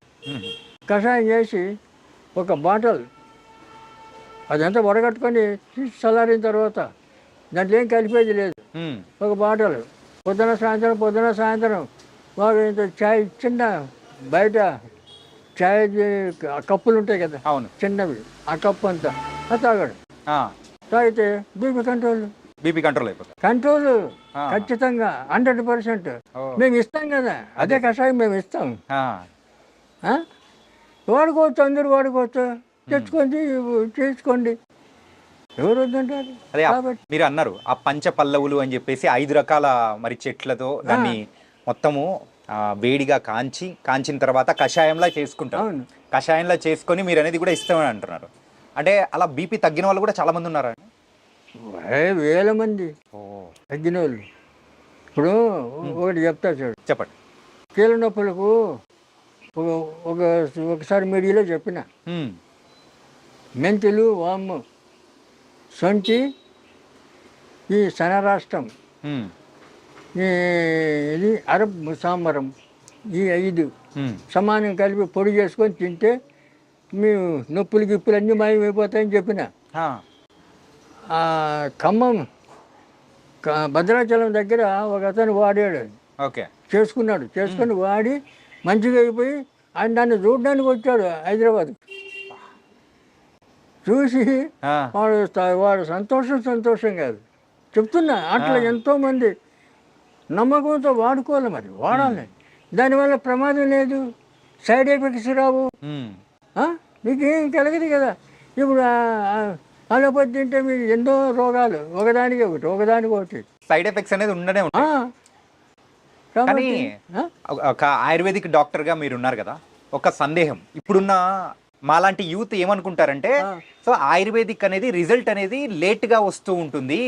కషాయం చేసి ఒక బాటల్ అదంతా వడగట్టుకొని తీసి చల్లారిన తర్వాత దాంట్లో ఏం కలిపేది లేదు, ఒక బాటల్ పొద్దున సాయంత్రం బాగా ఇంత ఛాయ్, చిన్న బయట ఛాయ్ కప్పులు ఉంటాయి కదా, అవును, చిన్నవి, ఆ కప్పు అంతా తాగాడు. తాగితే బీపీ కంట్రోల్ అయిపోతుంది. కంట్రోల్ ఖచ్చితంగా 100%. మేము ఇస్తాం కదా, అదే కషాయం మేము ఇస్తాం. వాడుకోవచ్చు, అందరూ వాడుకోవచ్చు, తెచ్చుకొని చేసుకోండి, ఎవరు వద్దంటారు. అదే మీరు అన్నారు ఆ పంచ పల్లవులు అని చెప్పేసి 5 రకాల మరి చెట్లతో దాన్ని మొత్తము వేడిగా కాంచిన తర్వాత కషాయంలా చేసుకుంటారు. కషాయంలా చేసుకొని మీరు అనేది కూడా ఇస్తామని అంటున్నారు. అంటే అలా బీపీ తగ్గిన వాళ్ళు కూడా చాలా మంది ఉన్నారు, వేల మంది తగ్గిన వాళ్ళు. ఇప్పుడు ఒకటి చెప్తా చూడు, చెప్పండి. కీళ్ళ నొప్పులకు ఒకసారి మీడియాలో చెప్పిన మెంతులు, వాము, సొంటి, ఈ సనరాష్ట్రం, ఇది అరబ్ సాంబరం, ఈ 5 సమానం కలిపి పొడి చేసుకొని తింటే మీ నొప్పులు గిప్పులు అన్నీ మాయమైపోతాయని చెప్పిన. ఖమ్మం భద్రాచలం దగ్గర ఒక అతను వాడాడు, చేసుకుని వాడి మంచిగా అయిపోయి ఆయన దాన్ని చూడడానికి వచ్చాడు హైదరాబాద్. చూసి వాడు సంతోషం కాదు చెప్తున్నా. అట్లా ఎంతోమంది నమ్మకంతో వాడుకోవాలి, మరి వాడాలి. దానివల్ల ప్రమాదం లేదు, సైడ్ ఎఫెక్ట్స్ రావు, మీకేం కలగదు కదా. ఇప్పుడు అలోపతి తింటే మీకు ఎన్నో రోగాలు, ఒకదానికి ఒకటి సైడ్ ఎఫెక్ట్స్ అనేది ఉండనే ఉంటాయి. కానీ ఒక ఆయుర్వేదిక్ డాక్టర్గా మీరు ఉన్నారు కదా, ఒక సందేహం. ఇప్పుడున్న మాలాంటి యూత్ ఏమనుకుంటారంటే, సో ఆయుర్వేదిక్ అనేది రిజల్ట్ అనేది లేట్ గా వస్తూ ఉంటుంది,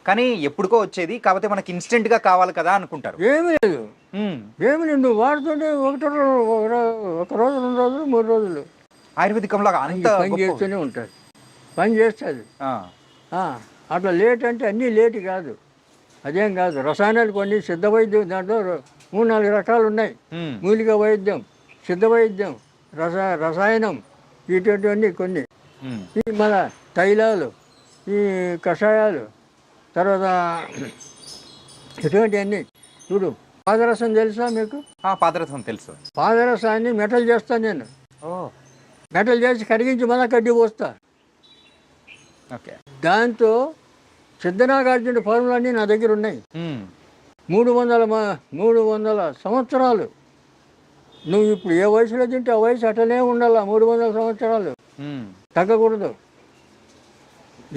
కానీ ఎప్పుడుకో వచ్చేది, కాకపోతే మనకి ఇన్స్టెంట్ గా కావాలి కదా అనుకుంటారు. ఏమీ లేదు, నువ్వు వాడుతుంటే ఒక రోజు 2 రోజులు 3 రోజులు ఆయుర్వేదికంలో పని చేస్తూనే ఉంటుంది, పని చేస్తుంది. అట్లా లేట్ అంటే అన్నీ లేట్ కాదు, అదేం కాదు. రసాయనాలు కొన్ని, సిద్ధ వైద్యం దాంట్లో 3-4 రకాలు ఉన్నాయి. మూలిక వైద్యం, సిద్ధ వైద్యం, రసాయనం, ఇటువంటివన్నీ కొన్ని. ఈ మన తైలాలు, ఈ కషాయాలు, తర్వాత ఇటువంటివన్నీ. చూడు, పాదరసం తెలుసా మీకు? పాదరసం తెలుసు. పాదరసాన్ని మెటల్ చేస్తాను నేను. మెటల్ చేసి కరిగించి మళ్ళీ కడ్డీ పోస్తా. దాంతో సిద్ధనాగార్జున ఫార్ములా అన్నీ నా దగ్గర ఉన్నాయి. 300 సంవత్సరాలు నువ్వు ఇప్పుడు ఏ వయసులో తింటే ఆ వయసు అట్లనే ఉండాలా, 300 సంవత్సరాలు తగ్గకూడదు.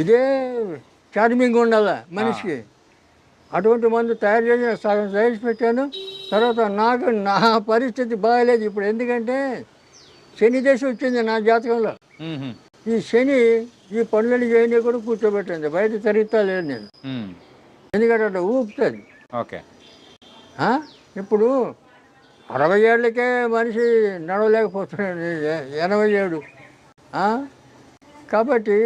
ఇదే చార్మింగ్ ఉండాలా మనిషికి. అటువంటి మందు తయారు చేసి సగం సైజ్ పెట్టాను. తర్వాత నా పరిస్థితి బాగాలేదు ఇప్పుడు, ఎందుకంటే శని దశ వచ్చింది నా జాతకంలో. ఈ శని ఈ పనులని చేయని కూడా కూర్చోబెట్టింది, బయట తిరుగుతా లేదు నేను, ఎందుకంటే అట్లా ఊపుతుంది. ఓకే. ఇప్పుడు 60 ఏళ్ళకే మనిషి నడవలేకపోతున్నాడు, 87. కాబట్టి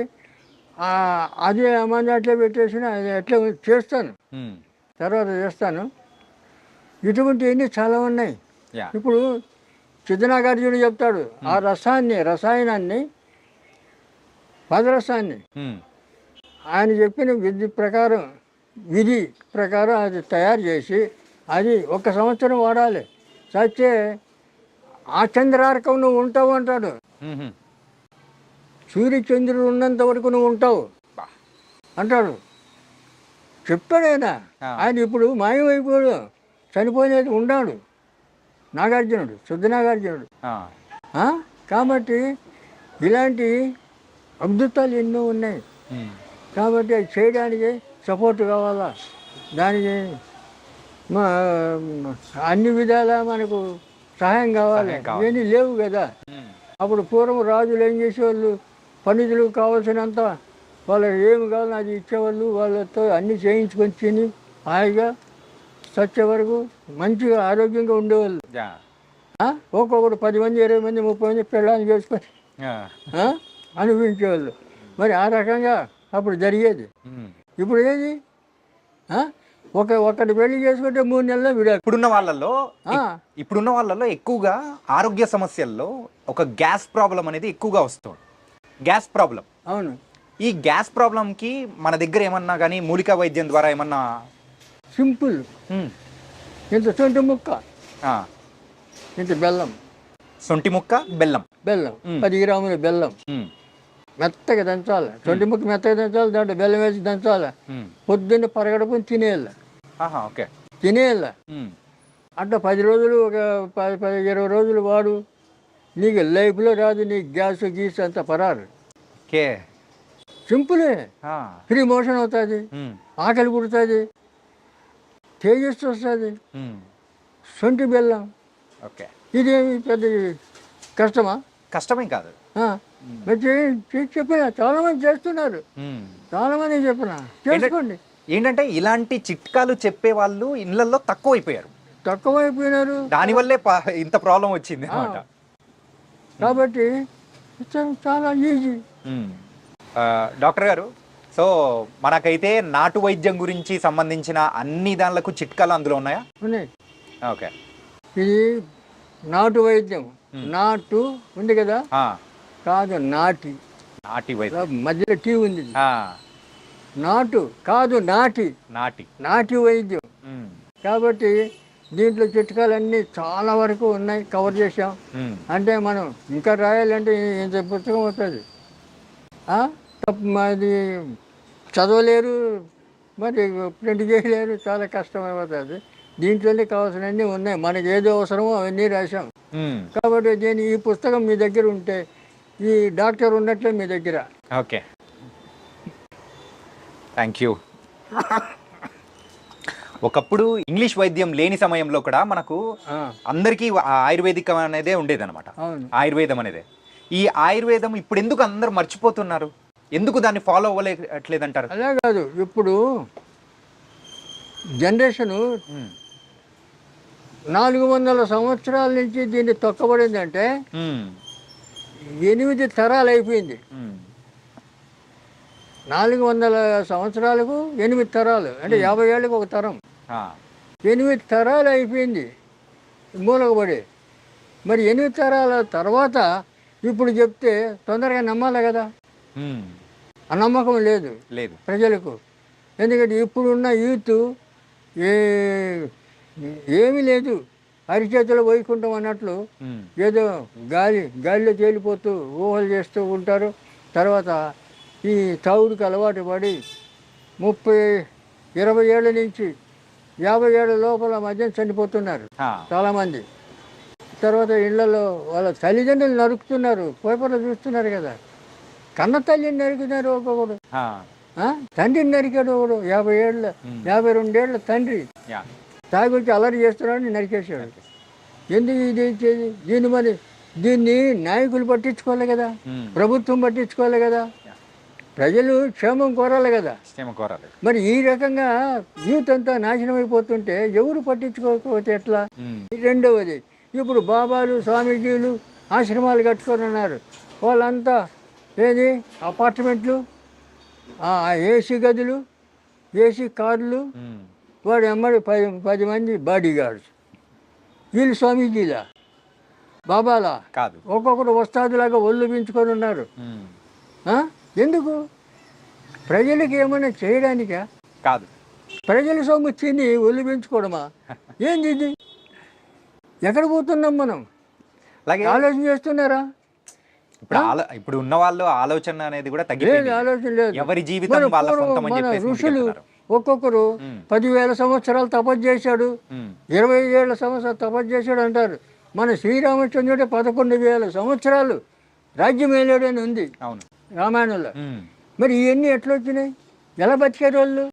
అదే మంది అట్లే పెట్టేసిన అది అట్లే చేస్తాను, తర్వాత చేస్తాను. ఇటువంటివన్నీ చాలా ఉన్నాయి. ఇప్పుడు సిద్ధనాగార్జునుడు చెప్తాడు, ఆ రసాయనాన్ని పదరసాన్ని ఆయన చెప్పిన విధి ప్రకారం అది తయారు చేసి అది 1 సంవత్సరం వాడాలి. చచ్చే ఆ చంద్రార్కం నువ్వు ఉంటావు అంటాడు. సూర్యచంద్రుడు ఉన్నంత వరకు నువ్వు ఉంటావు అంటాడు, చెప్తాడు ఆయన. ఆయన ఇప్పుడు మాయమైపోయాడు, చనిపోయినది ఉన్నాడు నాగార్జునుడు, శుద్ధనాగార్జునుడు. కాబట్టి ఇలాంటి అద్భుతాలు ఎన్నో ఉన్నాయి. కాబట్టి అది చేయడానికి సపోర్ట్ కావాలా, దానికి అన్ని విధాలా మనకు సహాయం కావాలి. ఇవన్నీ లేవు కదా. అప్పుడు పూర్వం రాజులు ఏం చేసేవాళ్ళు, పండితులు కావాల్సినంత వాళ్ళకి ఏమి కావాలో అది ఇచ్చేవాళ్ళు, వాళ్ళతో అన్నీ చేయించుకొని తిని హాయిగా చచ్చే వరకు మంచిగా ఆరోగ్యంగా ఉండేవాళ్ళు. ఒక్కొక్కడు 10 మంది 20 మంది 30 మంది పెళ్ళాన్ని చేసుకొని అనుభవించేవాళ్ళు. మరి ఆ రకంగా అప్పుడు జరిగేది. ఇప్పుడు ఏది ఒకటి పెళ్లి చేసుకుంటే 3 నెలల్లో విడాకు. ఇప్పుడున్న వాళ్ళలో ఎక్కువగా ఆరోగ్య సమస్యల్లో ఒక గ్యాస్ ప్రాబ్లం అనేది ఎక్కువగా వస్తుంది. Gas problem. అవును. ఈ గ్యాస్ ప్రాబ్లంకి మన దగ్గర ఏమన్నా కానీ మూలికా వైద్యం ద్వారా ఏమన్నా? సింపుల్. ఇంత సొంటి ముక్క, ఇంత బెల్లం. సొంటి ముక్క బెల్లం 10 గ్రాముల బెల్లం మెత్తగా దంచాలి. సొంటి ముక్క మెత్తగా దంచాలి, దాంట్లో బెల్లం వేసి దంచాలి. పొద్దున్న పరగడుపుని తినేయాలి. తినేయాలి. అట్లా 10 రోజులు, ఒక 10-20 రోజులు వాడు. నీకు లైఫ్లో రాదు, నీకు గ్యాస్ గీస్ అంత పరారు. సింపులే. ఫ్రీ మోషన్ అవుతుంది, ఆకలి పుడుతుంది, తేజస్సు వస్తుంది. సొంటి బెల్లం. ఇదేమి పెద్ద కష్టమేం కాదు. చెప్పిన చాలా మంది చేస్తున్నారు, చాలా మంది చెప్పిన చేసుకోండి. ఏంటంటే ఇలాంటి చిట్కాలు చెప్పే వాళ్ళు ఇళ్లలో తక్కువైపోయినారు. దానివల్లే ఇంత ప్రాబ్లం వచ్చింది అన్నమాట. కాబట్టి చాలా ఈజీ. డాక్టర్ గారు, సో మనకైతే నాటు వైద్యం గురించి సంబంధించిన అన్ని దానిలకు చిట్కాలు అందులో ఉన్నాయా? ఉన్నాయి. ఓకే. ఇది నాటు వైద్యం. నాటు ఉంది కదా, కాదు నాటి వైద్యం, మధ్యలో టీ ఉంది. నాటు కాదు నాటి వైద్యం. కాబట్టి దీంట్లో చిట్కాలన్నీ చాలా వరకు ఉన్నాయి, కవర్ చేసాం. అంటే మనం ఇంకా రాయాలంటే ఇంత పుస్తకం అవుతుంది. అది చదవలేరు, మరి ప్రింట్ చేయలేరు, చాలా కష్టమైపోతుంది. దీంట్లోనే కావాల్సినవన్నీ ఉన్నాయి, మనకి ఏదో అవసరమో అవన్నీ రాసాం. కాబట్టి ఈ పుస్తకం మీ దగ్గర ఉంటే ఈ డాక్టర్ ఉన్నట్లే మీ దగ్గర. Okay, thank you. ఒకప్పుడు ఇంగ్లీష్ వైద్యం లేని సమయంలో కూడా మనకు అందరికీ ఆయుర్వేదికం అనేదే ఉండేదన్నమాట. ఆయుర్వేదం అనేదే. ఈ ఆయుర్వేదం ఇప్పుడు ఎందుకు అందరు మర్చిపోతున్నారు? ఎందుకు దాన్ని ఫాలో అవ్వలేట్లేదంటారు? అలా కాదు, ఇప్పుడు జనరేషను 400 సంవత్సరాల నుంచి దీన్ని తొక్కబడిందంటే 8 తరాలు అయిపోయింది. 400 సంవత్సరాలకు 8 తరాలు అంటే 50 ఏళ్ళకి ఒక తరం. 8 తరాలు అయిపోయింది మూలకబడి. మరి 8 తరాల తర్వాత ఇప్పుడు చెప్తే తొందరగా నమ్మాలి కదా. ఆ నమ్మకం లేదు ప్రజలకు. ఎందుకంటే ఇప్పుడున్న యూత్ ఏమీ లేదు, అరిచేతులు వైకుంఠం అన్నట్లు ఏదో గాలిలో తేలిపోతూ ఊహలు చేస్తూ ఉంటారు. తర్వాత ఈ తాగుడికి అలవాటు పడి 30-20 ఏళ్ళ నుంచి 50 ఏళ్ళ లోపల మధ్య చనిపోతున్నారు ఆ, చాలామంది. తర్వాత ఇళ్లలో వాళ్ళ తల్లిదండ్రులు నరుకుతున్నారు, పేపర్లో చూస్తున్నారు కదా. కన్న తల్లిని నరికినారు ఒక్కొక్కడు, ఆ, తండ్రిని నరికాడు ఒకడు 50 ఏళ్ళ 52 ఏళ్ళ తండ్రి యా, తాగి వచ్చి అలరి చేస్తున్నాడని నరికేశాడు. ఎందుకు ఇది ఇచ్చేది? దీన్ని నాయకులు పట్టించుకోవాలి కదా, ప్రభుత్వం పట్టించుకోవాలి కదా, ప్రజలు క్షేమం కోరాలి కదా. క్షేమ కోరాలి. మరి ఈ రకంగా యూత్ అంతా నాశనం అయిపోతుంటే ఎవరు పట్టించుకోకపోతే ఎట్లా? రెండవది, ఇప్పుడు బాబాలు స్వామీజీలు ఆశ్రమాలు కట్టుకొని ఉన్నారు. వాళ్ళంతా ఏది అపార్ట్మెంట్లు, ఏసీ గదులు, ఏసీ కార్లు, వాడు ఎమ్మడి 10 మంది బాడీ గార్డ్స్. వీళ్ళు స్వామీజీలా బాబాలా కాదు, ఒక్కొక్కరు వస్తాదులాగా ఒళ్ళు పెంచుకొని ఉన్నారు. ఎందుకు? ప్రజలకు ఏమైనా చేయడానికా? కాదు, ప్రజల సొమ్ము తిని ఒళ్ళు పెంచుకోవడమా? ఏంది ఇది? ఎక్కడ పోతున్నాం మనం? అలాగే ఆలోచన చేస్తున్నారా? ఇప్పుడు ఉన్న వాళ్ళు ఆలోచన అనేది కూడా లేదు, తగ్గిపోయింది. ఆలోచన లేదు. ఎవరి జీవితం వాళ్ళ సొంతం అని మన చెప్పేసి ఋషులు ముందుకెళ్తున్నారు. ఒక్కొక్కరు 10,000 సంవత్సరాలు తపస్సు చేశాడు, 20 ఏళ్ళ సంవత్సరాలు తపస్సు చేశాడు అంటారు. మన శ్రీరామచంద్రుడే 11,000 సంవత్సరాలు రాజ్యం ఏలాడని ఉంది అవును రామాయణంలో. మరి ఇవన్నీ ఎట్లా వచ్చినాయి? ఎలా బతికారు వాళ్ళు?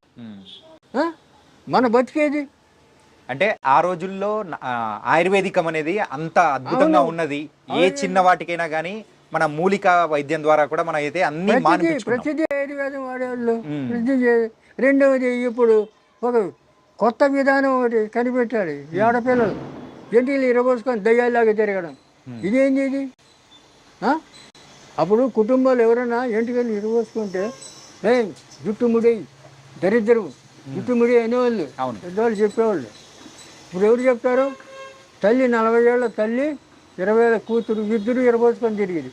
మన బతికేది అంటే ఆ రోజుల్లో ఆయుర్వేదికం అనేది అంత అద్భుతంగా ఉన్నది. ఏ చిన్న వాటికైనా కానీ మన మూలిక వైద్యం ద్వారా కూడా మనం అయితే అన్ని ప్రతిదీ ఆయుర్వేదం వాడేవాళ్ళు. రెండవది, ఇప్పుడు ఒక కొత్త విధానం ఒకటి కనిపెట్టాడు. ఈ ఆడపిల్లలు జంటిలు ఇరబోసుకొని దయ్యాలాగా తిరగడం. ఇదేంటి ఇది? అప్పుడు కుటుంబాలు ఎవరైనా ఎంటికలు ఇరబోసుకుంటే జుట్టుముడి దరిద్రం జుట్టుముడి అనేవాళ్ళు, పెద్దవాళ్ళు చెప్పేవాళ్ళు. ఇప్పుడు ఎవరు చెప్తారు? తల్లి 40 ఏళ్ళ తల్లి 20 ఏళ్ళ కూతురు ఇద్దరు ఇరబోసుకొని తిరిగింది.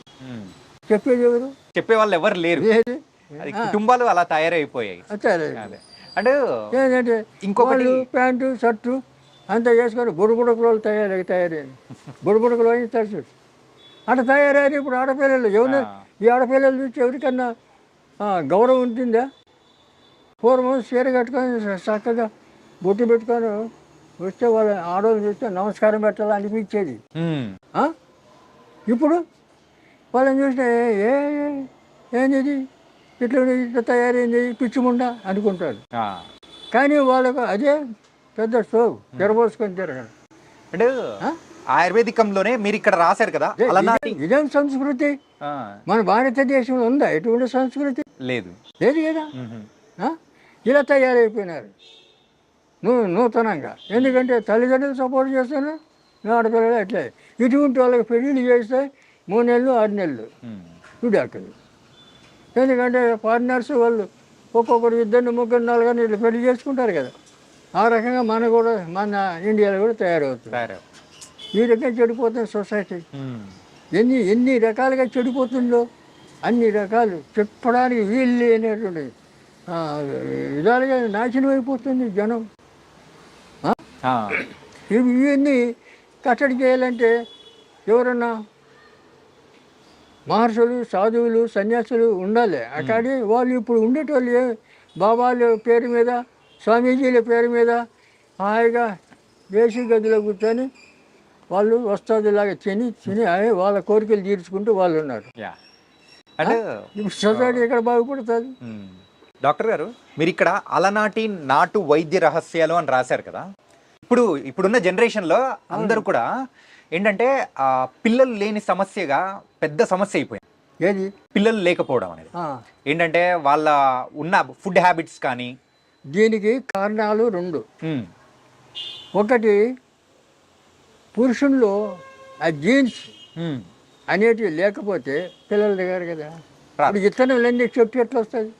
చెప్పేది ఎవరు? చెప్పేవాళ్ళు ఎవరు లేరు. లేదు. కుటుంబాలు అలా తయారైపోయాయి. అంటే ఏంటంటే ఇంకొకటి ప్యాంటు షర్టు అంతా వేసుకొని బుడబుడకలు తయారయ్యారు. బుడబుడకలు అయిన తరచు అట్లా తయారయ్యారు. ఇప్పుడు ఆడపిల్లలు ఎవరు? ఈ ఆడపిల్లలు చూసి ఎవరికన్నా గౌరవం ఉంటుందా? పూర్వం చీర కట్టుకొని చక్కగా బొట్టు పెట్టుకొని వస్తే వాళ్ళ ఆడవాళ్ళు చూస్తే నమస్కారం పెట్టాలని అనిపించేది. ఇప్పుడు వాళ్ళని చూస్తే ఏంది ఇట్లా తయారైంది పిచ్చిముండా అనుకుంటారు. కానీ వాళ్ళకు అదే పెద్ద స్టోవ్ తెరబోసుకొని తిరగడం. అంటే ఆయుర్వేదికంలోనే మీరు ఇక్కడ రాశారు కదా, ఇదేం సంస్కృతి? మన భారతదేశంలో ఉందా ఎటువంటి సంస్కృతి? లేదు లేదు కదా. ఇలా తయారైపోయినారు నూతనంగా. ఎందుకంటే తల్లిదండ్రులు సపోర్ట్ చేస్తున్నారు, ఆడపిల్లలు అట్లే. ఇటువంటి వాళ్ళకి పెళ్ళిళ్ళు చేస్తే 3 నెలలు 6 నెలలు విడాకులు. ఎందుకంటే పార్ట్నర్స్ వాళ్ళు ఒక్కొక్కరు 2 3 4 ఇట్లా పెళ్లి చేసుకుంటారు కదా. ఆ రకంగా మన ఇండియాలో కూడా తయారవుతుంది. ఈ రకంగా చెడిపోతుంది సొసైటీ. ఎన్ని రకాలుగా చెడిపోతుందో అన్ని రకాలు చెప్పడానికి వీలు లేనటువంటి విధాలుగా నాశనం అయిపోతుంది జనం. ఇవన్నీ కట్టడి చేయాలంటే ఎవరన్నా మహర్షులు సాధువులు సన్యాసులు ఉండాలి. అక్కడి వాళ్ళు ఇప్పుడు ఉండేటోళ్ళు బాబాల పేరు మీద స్వామీజీల పేరు మీద హాయిగా ఏసీ గదిలో కూర్చొని వాళ్ళు వస్తాదులాగా తిని వాళ్ళ కోరికలు తీర్చుకుంటూ వాళ్ళు ఉన్నారు. ఇప్పుడు సొసైటీ ఎక్కడ బాగుపడుతుంది? డాక్టర్ గారు, మీరు ఇక్కడ అలనాటి నాటు వైద్య రహస్యాలు అని రాశారు కదా. ఇప్పుడున్న జనరేషన్లో అందరూ కూడా ఏంటంటే పిల్లలు లేని సమస్యగా పెద్ద సమస్య అయిపోయింది. ఏది? పిల్లలు లేకపోవడం అనేది. ఏంటంటే వాళ్ళ ఉన్న ఫుడ్ హ్యాబిట్స్ కానీ. దీనికి కారణాలు 2. ఒకటి, పురుషుల్లో ఆ జీన్స్ అనేటివి లేకపోతే పిల్లలు దిగారు కదా. ఇప్పుడు విత్తనం లేని చెట్టు ఎట్లా వస్తుంది?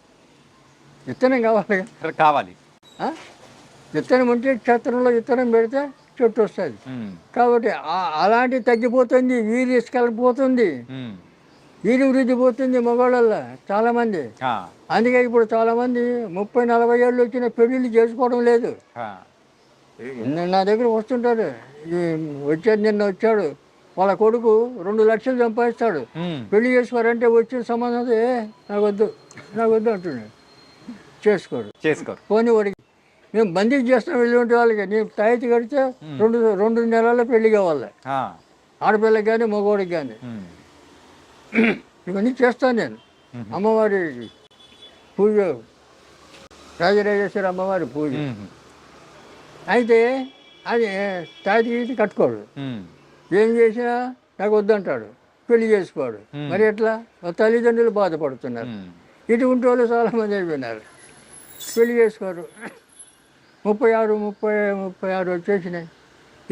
విత్తనం కావాలి. విత్తనం ఉంటే క్షేత్రంలో విత్తనం పెడితే చెట్టు వస్తుంది. కాబట్టి అలాంటివి తగ్గిపోతుంది, వీర్యస్కలిపోతుంది, వీరి వృద్ధి పోతుంది మగవాళ్ళల్లో చాలామంది. అందుకే ఇప్పుడు చాలామంది 30-40 ఏళ్ళు వచ్చిన పెళ్ళిళ్ళు చేసుకోవడం లేదు. నా దగ్గర వస్తుంటారు, నిన్న వచ్చాడు వాళ్ళ కొడుకు 2 లక్షలు సంపాదిస్తాడు, పెళ్లి చేసుకోరంటే వచ్చిన సంబంధం నాకు వద్దు అంటున్నాడు. చేసుకోరు. పోనీ వాడికి మేము బందీ చేస్తాం వెళ్ళి ఉంటే వాళ్ళకి నేను తాయితీ కడితే 2 నెలల్లో పెళ్లి కావాలి, ఆడపిల్లకి కానీ మగవాడికి కానీ. ఇవన్నీ చేస్తాను నేను. అమ్మవారి పూజ, రాజరాజేశ్వరి అమ్మవారి పూజ. అయితే అది తాయితీ కట్టుకోడు, ఏం చేసినా నాకు వద్దంటాడు, పెళ్లి చేసుకోడు. మరి ఎట్లా? తల్లిదండ్రులు బాధపడుతున్నారు. ఇటువంటి వాళ్ళు చాలామంది అయిపోయినారు, పెళ్లి చేసుకోరు. 36 వచ్చేసినాయి,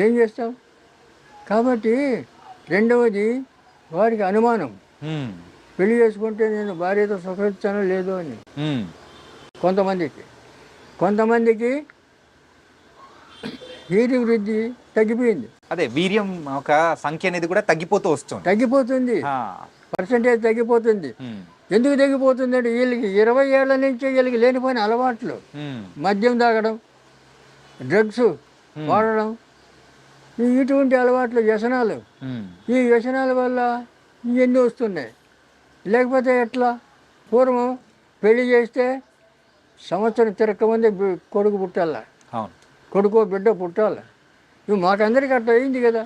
ఏం చేస్తాం? కాబట్టి రెండవది వారికి అనుమానం, పెళ్లి చేసుకుంటే నేను భార్యతో సుఖిస్తానో లేదో అని. కొంతమందికి వీర్య వృద్ధి తగ్గిపోయింది. అదే వీర్యం ఒక సంఖ్య అనేది కూడా తగ్గిపోతుంది, పర్సెంటేజ్ తగ్గిపోతుంది. ఎందుకు తగ్గిపోతుంది అంటే వీళ్ళకి 20 ఏళ్ల నుంచి వీళ్ళకి లేనిపోయిన అలవాట్లు, మద్యం తాగడం, డ్రగ్స్ వాడడం, ఇటువంటి అలవాట్లు, వ్యసనాలు. ఈ వ్యసనాల వల్ల ఇవన్నీ వస్తున్నాయి. లేకపోతే ఎట్లా? పూర్వం పెళ్లి చేస్తే సంవత్సరం తిరగకముందే కొడుకు పుట్టాల, కొడుకో బిడ్డ పుట్టాల. ఇవి మాకందరికీ అట్లా అయింది కదా.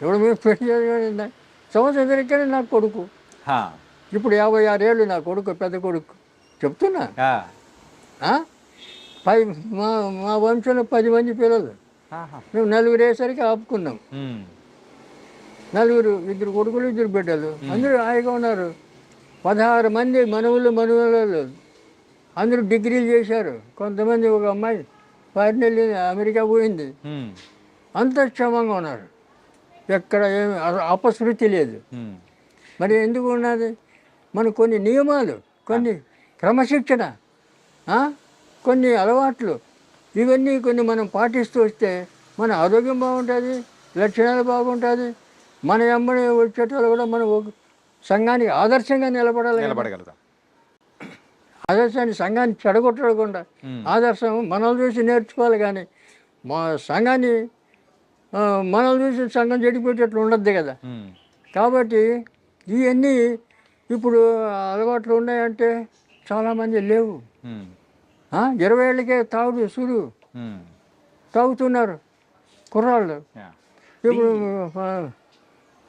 ఇప్పుడు మేము పెళ్లి చేయాలి, సంవత్సరం తిరగకనే నాకు కొడుకు. ఇప్పుడు 56 ఏళ్ళు నా కొడుకు, పెద్ద కొడుకు. చెప్తున్నా, మా వంశంలో 10 మంది పిల్లలు, మేము 4 వేసరికి ఆపుకున్నాం. 4, 2 కొడుకులు 2 బిడ్డలు, అందరూ హాయిగా ఉన్నారు. 16 మంది మనవులు అందరూ డిగ్రీలు చేశారు. కొంతమంది, ఒక అమ్మాయి ఫారిన్ వెళ్ళి అమెరికా పోయింది. అంత క్షేమంగా ఉన్నారు, ఎక్కడ ఏమి అపశృతి లేదు. మరి ఎందుకు ఉన్నది? మన కొన్ని నియమాలు, కొన్ని క్రమశిక్షణ, కొన్ని అలవాట్లు, ఇవన్నీ కొన్ని మనం పాటిస్తూ వస్తే మన ఆరోగ్యం బాగుంటుంది, లక్షణాలు బాగుంటుంది. మన ఎమ్మడి వచ్చేటోళ్ళు కూడా మనం సంఘానికి ఆదర్శంగా నిలబడగలుగుతాం. ఆదర్శాన్ని, సంఘాన్ని చెడగొట్టకుండా ఆదర్శం మనల్ని చూసి నేర్చుకోవాలి. కానీ మా సంఘాన్ని మనల్ని చూసి సంఘం చెడిపోయేటట్లు ఉండద్దు కదా. కాబట్టి ఇవన్నీ ఇప్పుడు అలవాట్లు ఉన్నాయంటే చాలామంది లేవు. 20 ఏళ్ళకే సుడు తాగుతున్నారు కుర్రాళ్ళు. ఇప్పుడు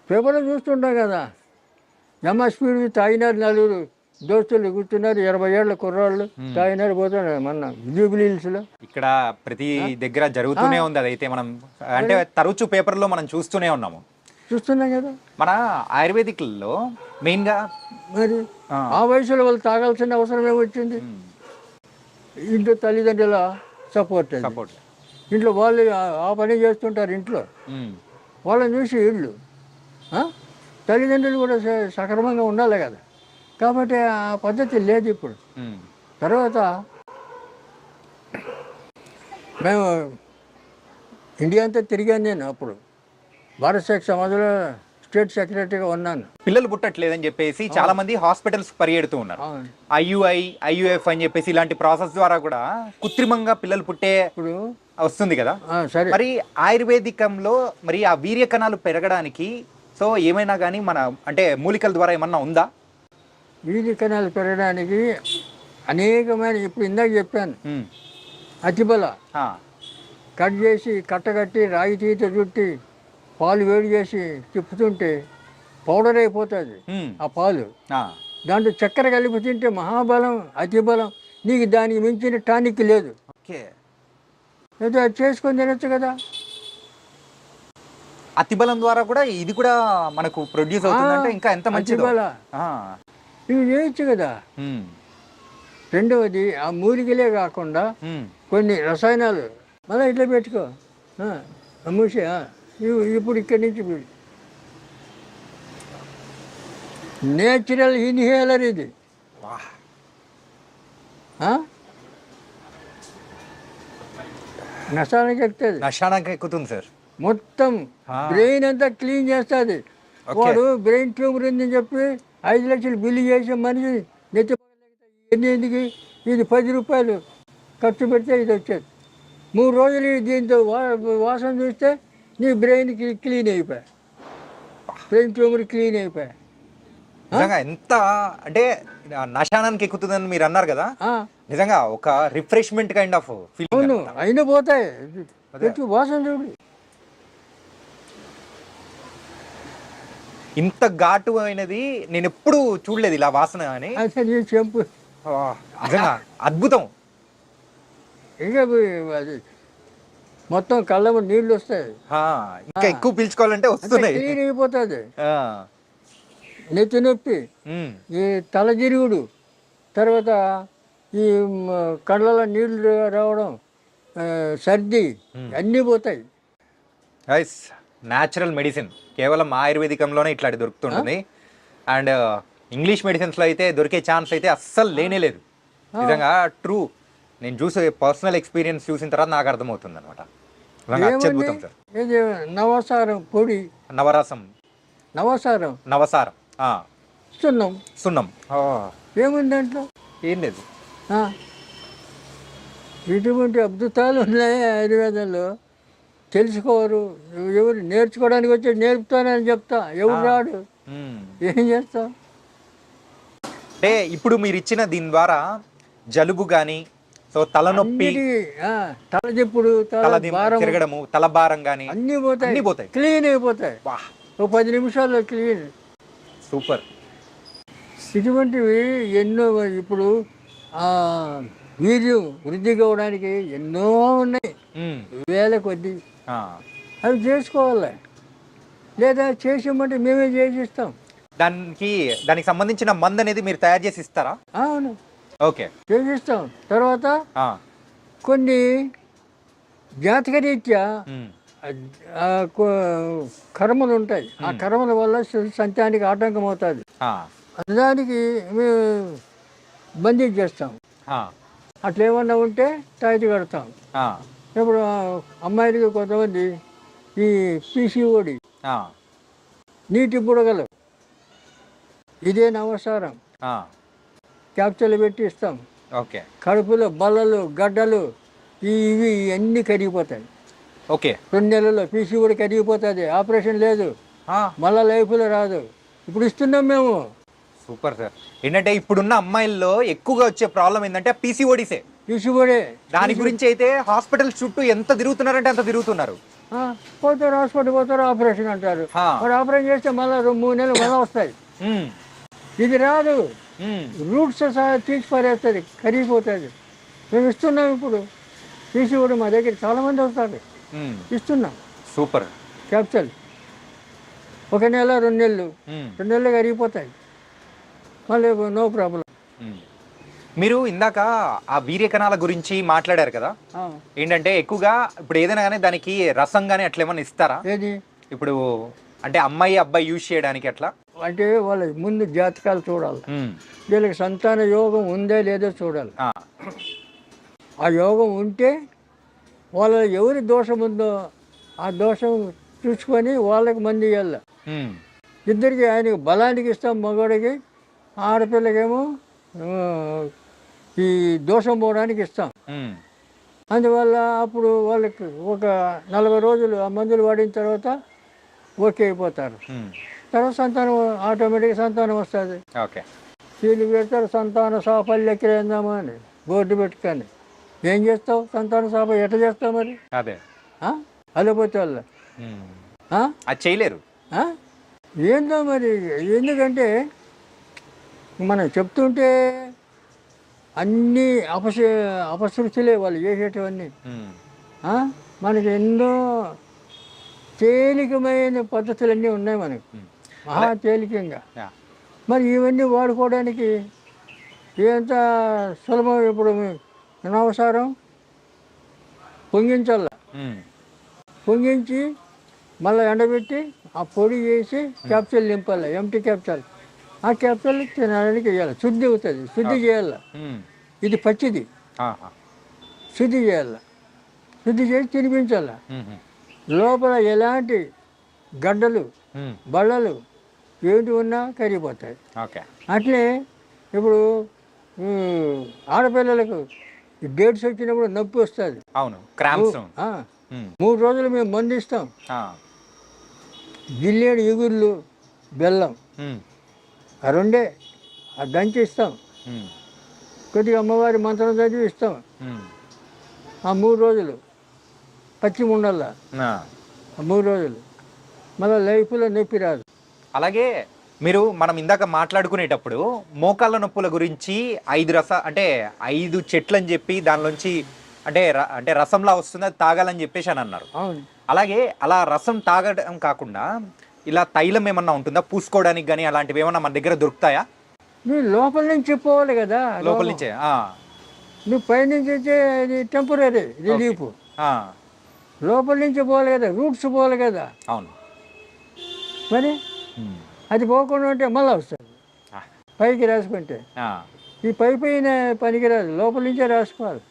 పేపర్లో చూస్తుంటాం కదా, ఎంఎస్పీడి తాగినారు, 4 దోస్తులు కూర్చున్నారు, 20 ఏళ్ళ కుర్రాళ్ళు తాగినారు, పోతున్నారు. మొన్న జూబ్లీహిల్స్లో ఇక్కడ ప్రతి దగ్గర జరుగుతూనే ఉంది. అదైతే మనం అంటే తరచు పేపర్లో మనం చూస్తున్నాం కదా. మన ఆయుర్వేదిక్లో మెయిన్గా మరి ఆ వయసులో వాళ్ళు తాగాల్సిన అవసరం ఏమొచ్చింది? ఇంట్లో తల్లిదండ్రుల సపోర్ట్, ఇంట్లో వాళ్ళు ఆ పని చేస్తుంటారు. ఇంట్లో వాళ్ళని చూసి ఇళ్ళు తల్లిదండ్రులు కూడా సక్రమంగా ఉండాలి కదా. కాబట్టి ఆ పద్ధతి లేదు ఇప్పుడు. తర్వాత మేము ఇండియా అంతా తిరిగాను. నేను అప్పుడు భారత సేక్ సమాజంలో స్టేట్ సెక్రటరీగా ఉన్నాను. పిల్లలు పుట్టట్లేదని చెప్పేసి చాలా మంది హాస్పిటల్స్ పరిగెడుతూ ఉన్నారు. IUI, IUF అని చెప్పేసి ఇలాంటి ప్రాసెస్ ద్వారా కూడా కృత్రిమంగా పిల్లలు పుట్టే ఇప్పుడు వస్తుంది కదా. సరే, మరి ఆయుర్వేదికంలో మరి ఆ వీర్య కణాలు పెరగడానికి సో ఏమైనా కానీ మన అంటే మూలికల ద్వారా ఏమన్నా ఉందా? వీర్య కణాలు పెరగడానికి అనేకమైన, ఇప్పుడు ఇందాక చెప్పాను, అతిబల కట్ చేసి కట్టగట్టి రాగి తీత చుట్టి పాలు వేడి చేసి తిప్పుతుంటే పౌడర్ అయిపోతుంది ఆ పాలు. దాంట్లో చక్కెర కలిపి తింటే మహాబలం, అతిబలం. నీకు దానికి మించిన టానిక్ లేదు. అయితే అది చేసుకొని తినొచ్చు కదా. అతిబలం ద్వారా కూడా ఇది కూడా మనకు ప్రొడ్యూస్ అవుతుందంటే ఇంకా ఎంత మంచిది. ఇవి చేయొచ్చు కదా. రెండవది ఆ మూలికలే కాకుండా కొన్ని రసాయనాలు మళ్ళీ ఇట్లా పెట్టుకో మూసే. ఇప్పుడు ఇక్కడి నుంచి నేచురల్ ఇన్హేలర్ ఇది. నశానికి ఎక్కుతుంది సార్. మొత్తం బ్రెయిన్ అంతా క్లీన్ చేస్తుంది. వాడు బ్రెయిన్ ట్యూమర్ ఉందని చెప్పి 5 లక్షలు బిల్లు చేసే మనిషి నెత్తి ఎందుకు ఇది 10 రూపాయలు ఖర్చు పెడితే ఇది వచ్చేది. 3 రోజులు దీంతో వాసన చూస్తే నీ బ్రెయిన్ క్లీన్ అయిపోయా, బ్రెయిన్ ట్యూమర్ క్లీన్ అయిపోయా. నిజంగా ఎంత అంటే నశానానికి ఎక్కుతుందని మీరు అన్నారు కదా, ఆ, నిజంగా ఒక రిఫ్రెష్మెంట్ కైండ్ ఆఫ్ అవును ఫీలింగ్. అయినా పోతాయి. పెట్టి వాసన చూడు. ఇంత ఘాటు అయినది నేను ఎప్పుడు చూడలేదు ఇలా వాసన అని. అయితే నీ చెంపు నిజంగా అద్భుతం. ఇంకా అది మొత్తం కళ్ళ నీళ్ళు వస్తాయి. ఇంకా ఎక్కువ పీల్చుకోవాలంటే వస్తున్నాయి. క్లీన్ అయిపోతుంది. నెత్తి నొప్పి, ఈ తలజిరుగుడు, తర్వాత ఈ కళ్ళలో నీళ్ళు రావడం, సర్ది అన్నీ పోతాయి. న్యాచురల్ మెడిసిన్ కేవలం ఆయుర్వేదికంలోనే ఇట్లాంటి దొరుకుతుంటుంది. అండ్ ఇంగ్లీష్ మెడిసిన్స్లో అయితే దొరికే ఛాన్స్ అయితే అస్సలు లేనే లేదు. నిజంగా ట్రూ, నేను చూసే పర్సనల్ ఎక్స్పీరియన్స్ చూసిన తర్వాత నాకు అర్థమవుతుంది అనమాట. అత్యద్భుతం సార్. ఇది నవసారం పొడి, నవరసం, నవసారం, సున్నం. సున్నం ఏముంది దాంట్లో? ఏం లేదు. ఇటువంటి అద్భుతాలు ఉన్నాయి ఆయుర్వేదంలో. తెలుసుకోరు ఎవరు. నేర్చుకోవడానికి వచ్చి నేర్పుతానని చెప్తా, ఎవరు రాడు. ఏం చేస్తావు? అంటే ఇప్పుడు మీరు ఇచ్చిన దీని ద్వారా జలుబు కానీ, సో తలనొప్పి, తలదిప్పుడు, తిరగడము, తలభారం కానీ అన్నీ పోతాయి. క్లీన్ అయిపోతాయి. ఓ 10 నిమిషాల్లో క్లీన్. సూపర్. ఇటువంటివి ఎన్నో. ఇప్పుడు వీర్యం వృద్ధి కావడానికి ఎన్నో ఉన్నాయి, వేల కొద్ది. అవి చేసుకోవాలి. లేదా చేసామంటే మేమే చేసిస్తాం. దానికి సంబంధించిన మందు అనేది మీరు తయారు చేసి ఇస్తారా? అవును, ఓకే, చేసిస్తాం. తర్వాత కొన్ని జాతకరీత్యా కర్మలు ఉంటాయి. ఆ కర్మల వల్ల సంతానికి ఆటంకం అవుతుంది. దానికి మేము బంధించేస్తాం. అట్లా ఏమన్నా ఉంటే టైట్ కడతాం. ఇప్పుడు అమ్మాయిలకి కొంతమంది ఈ పీసీఓడి, నీటి బుడగలు, ఇదే నవసారం క్యాప్చర్లు పెట్టి ఇస్తాం. ఓకే, కడుపులో బల్లలు, గడ్డలు ఇవి అన్నీ కరిగిపోతాయి. ఓకే, 2 నెలల్లో పీసీఓడి కరిగిపోతుంది. ఆపరేషన్ లేదు, మళ్ళా లైఫ్లో రాదు. ఇప్పుడు ఇస్తున్నాం మేము. Super sir. ఏంటంటే ఇప్పుడున్న అమ్మాయిల్లో ఎక్కువగా వచ్చే ప్రాబ్లం ఏంటంటే పీసీఓడిసే. దాని గురించి అయితే హాస్పిటల్ చుట్టూ ఎంత తిరుగుతున్నారంటే అంత తిరుగుతున్నారు. పోతారు, హాస్పిటల్ పోతారు, ఆపరేషన్ అంటారు. మరి ఆపరేషన్ చేస్తే మళ్ళీ 3 నెలలు మళ్ళీ వస్తాయి. ఇది రాదు, రూట్స్ తీసి పారేస్తుంది, కరిగిపోతుంది. మేము ఇస్తున్నాం. ఇప్పుడు పీసీఓడి మా దగ్గర చాలా మంది వస్తారు, ఇస్తున్నాం. సూపర్. క్యాప్చల్ 1 నెల 2 నెలలు 2 నెలలు కరిగిపోతాయి, మళ్ళీ నో ప్రాబ్లం. మీరు ఇందాక ఆ వీర్య కణాల గురించి మాట్లాడారు కదా, ఏంటంటే ఎక్కువగా ఇప్పుడు ఏదైనా కానీ దానికి రసం కానీ అట్లా ఏమన్నా ఇస్తారా? ఏది ఇప్పుడు అంటే అమ్మాయి అబ్బాయి యూజ్ చేయడానికి అట్లా? అంటే వాళ్ళ ముందు జాతకాలు చూడాలి. వీళ్ళకి సంతాన యోగం ఉందా లేదో చూడాలి. ఆ యోగం ఉంటే వాళ్ళ ఎవరి దోషం ఉందో ఆ దోషం చూసుకొని వాళ్ళకి మంది ఇవ్వాలి. ఇద్దరికి ఆయనకి బలానికి ఇస్తాం, మగవాడికి, ఆడపిల్లకేమో ఈ దోషం పోవడానికి ఇస్తాం. అందువల్ల అప్పుడు వాళ్ళకి ఒక 40 రోజులు ఆ మందులు వాడిన తర్వాత ఓకే అయిపోతారు. తర్వాత సంతానం ఆటోమేటిక్గా సంతానం వస్తుంది. వీళ్ళు పెడతారు సంతాన సాఫల్యక్రేందామా అని బోర్డు పెట్టుకొని. ఏం చేస్తావు? సంతాన సాఫ ఎట్లా చేస్తావు మరి? అదే అల్లపోతే వాళ్ళ అది చేయలేరు. ఏందో మరి. ఎందుకంటే మనం చెప్తుంటే అన్నీ అపశృతులే వాళ్ళు చేసేటివన్నీ. మనకి ఎన్నో తేలికమైన పద్ధతులన్నీ ఉన్నాయి మనకి, మహా తేలికంగా. మరి ఇవన్నీ వాడుకోవడానికి ఎంత సులభం. ఇప్పుడు అనవసరం పొంగించాల, పొంగించి మళ్ళీ ఎండబెట్టి ఆ పొడి చేసి క్యాప్సూల్ నింపాలి, ఎంటీ క్యాప్సూల్. ఆ క్యాప్సూల్ తినడానికి వేయాలి, శుద్ధి అవుతుంది, శుద్ధి చేయాలి. ఇది పచ్చిది, శుద్ధి చేయాలి, శుద్ధి చేసి తినిపించాలి. లోపల ఎలాంటి గడ్డలు బళ్ళలు ఏంటి ఉన్నా కరిగిపోతాయి. అట్లే ఇప్పుడు ఆడపిల్లలకు డేట్స్ వచ్చినప్పుడు నొప్పి వస్తుంది. అవును, 3 రోజులు మేము మందు ఇస్తాం. జిల్లేడు ఎగుర్లు, బెల్లం ఆ రెండే ఆ దంచి ఇస్తాం, ఉమ్, కొద్దిగా అమ్మవారి మంత్రం చదివి ఇస్తాం. ఉమ్. ఆ 3 రోజులు పచ్చిమి ఉండాల, ఆ. ఆ 3 రోజులు మళ్ళీ లైఫ్లో నొప్పి రాదు. అలాగే మనం ఇందాక మాట్లాడుకునేటప్పుడు మోకాళ్ళ నొప్పుల గురించి 5 చెట్లు అని చెప్పి దానిలోంచి అంటే రసంలా వస్తుంది, అది తాగాలని చెప్పేసి అని అన్నారు. అవును, అలాగే అలా రసం తాగడం కాకుండా ఇలా తైలం ఏమన్నా ఉంటుందా పూసుకోవడానికి కానీ, అలాంటివి ఏమన్నా మన దగ్గర దొరుకుతాయా? నువ్వు లోపల నుంచి పోవాలి కదా, లోపల రోగం. నుంచే? నువ్వు పైనుంచి వచ్చే ఇది టెంపరీ రిలీఫ్, లోపల నుంచి పోవాలి కదా, రూట్స్ పోవాలి కదా. అవును. మరి అది పోకుండా ఉంటే మళ్ళీ వస్తుంది ఆ. పైకి రాసుకుంటే. ఈ పై పైన పనికిరాదు, లోపల నుంచే రాసుకోవాలి.